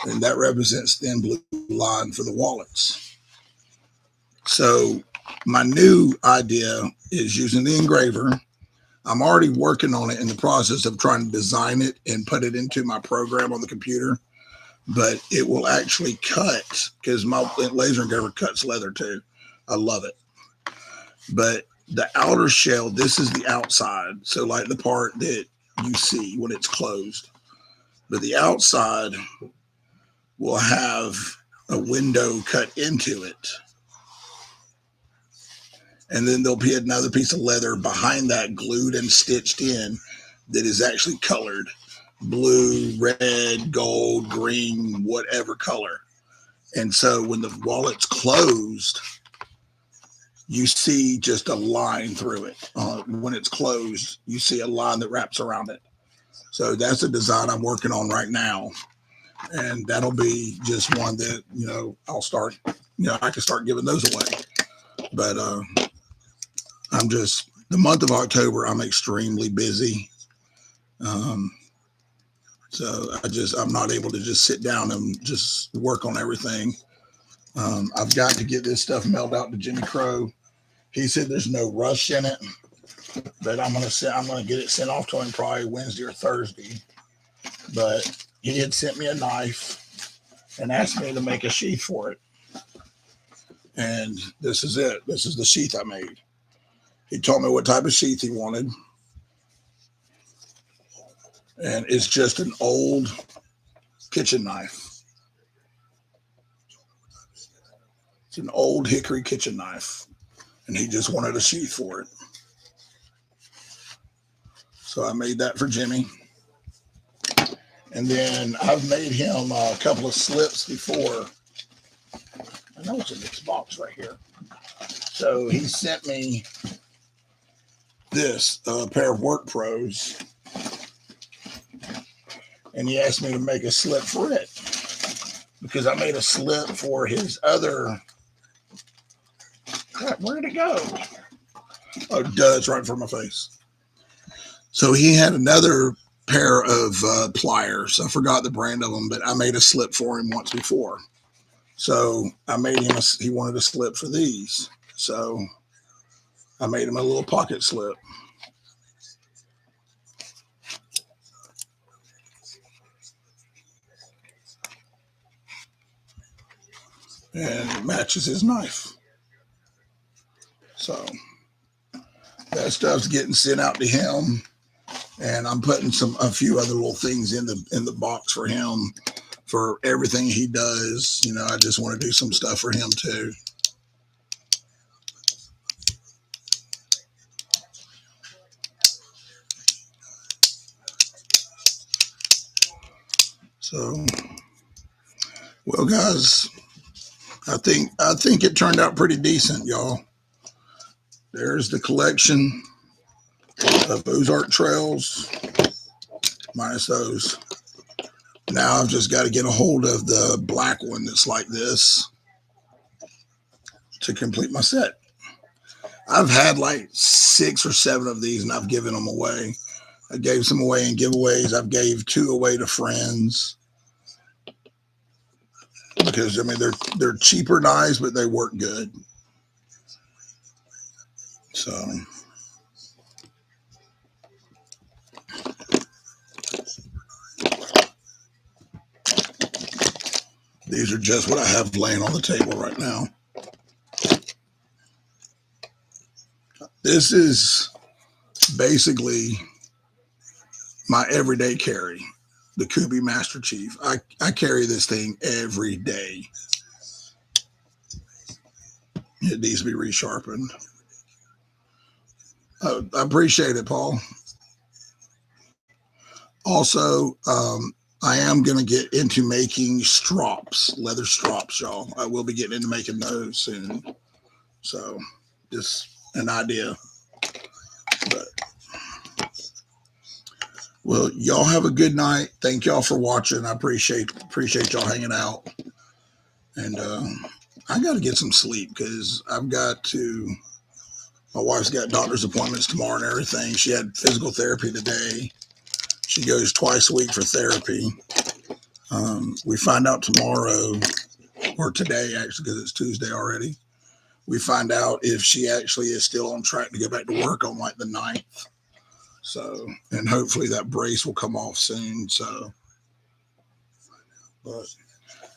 And that represents thin blue line for the wallets. So my new idea is using the engraver. I'm already working on it in the process of trying to design it and put it into my program on the computer. But it will actually cut, because my laser engraver cuts leather too. I love it. But the outer shell, this is the outside. So like the part that you see when it's closed. But the outside will have a window cut into it. And then there'll be another piece of leather behind that glued and stitched in that is actually colored. Blue, red, gold, green, whatever color. And so when the wallet's closed, you see just a line through it. When it's closed, you see a line that wraps around it. So that's a design I'm working on right now. And that'll be just one that, I'll start, I can start giving those away. But the month of October, I'm extremely busy. So I'm not able to just sit down and just work on everything. I've got to get this stuff mailed out to Jimmy Crow. He said there's no rush in it, but I'm gonna get it sent off to him probably Wednesday or Thursday. But he had sent me a knife and asked me to make a sheath for it. And this is it. This is the sheath I made. He told me what type of sheath he wanted. And it's just an old kitchen knife. It's an old hickory kitchen knife. And he just wanted a sheath for it. So I made that for Jimmy. And then I've made him a couple of slips before. I know it's in this box right here. So he sent me this, a pair of Work Pros. And he asked me to make a slip for it. Because I made a slip for his other... Crap, where did it go? Oh, duh, it's right in front of my face. So he had another pair of pliers. I forgot the brand of them, but I made a slip for him once before. So I made him, he wanted a slip for these. So I made him a little pocket slip. And it matches his knife. So that stuff's getting sent out to him. And I'm putting a few other little things in the box for him for everything he does. You know, I just want to do some stuff for him too. So, well, guys, I think it turned out pretty decent, y'all. There's the collection of Ozark Trails, minus those. Now I've just got to get a hold of the black one that's like this to complete my set. I've had like 6 or 7 of these, and I've given them away. I gave some away in giveaways. I've gave 2 away to friends because I mean they're cheaper knives, but they work good. So these are just what I have laying on the table right now. This is basically my everyday carry, the Kubi Master Chief. I carry this thing every day. It needs to be resharpened. I appreciate it, Paul. Also, I am going to get into making strops, leather strops, y'all. I will be getting into making those soon. So, just an idea. But, well, y'all have a good night. Thank y'all for watching. I appreciate y'all hanging out. And I got to get some sleep because my wife's got doctor's appointments tomorrow and everything. She had physical therapy today. She goes twice a week for therapy. We find out tomorrow, or today actually, because it's Tuesday already. We find out if she actually is still on track to go back to work on like the 9th. So, and hopefully that brace will come off soon. So, but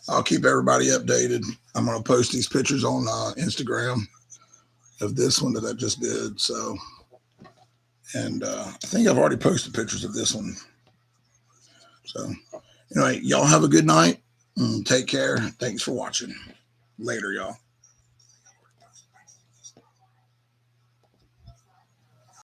I'll keep everybody updated. I'm going to post these pictures on Instagram of this one that I just did. So, and I think I've already posted pictures of this one. So, anyway, y'all have a good night. Take care. Thanks for watching. Later, y'all.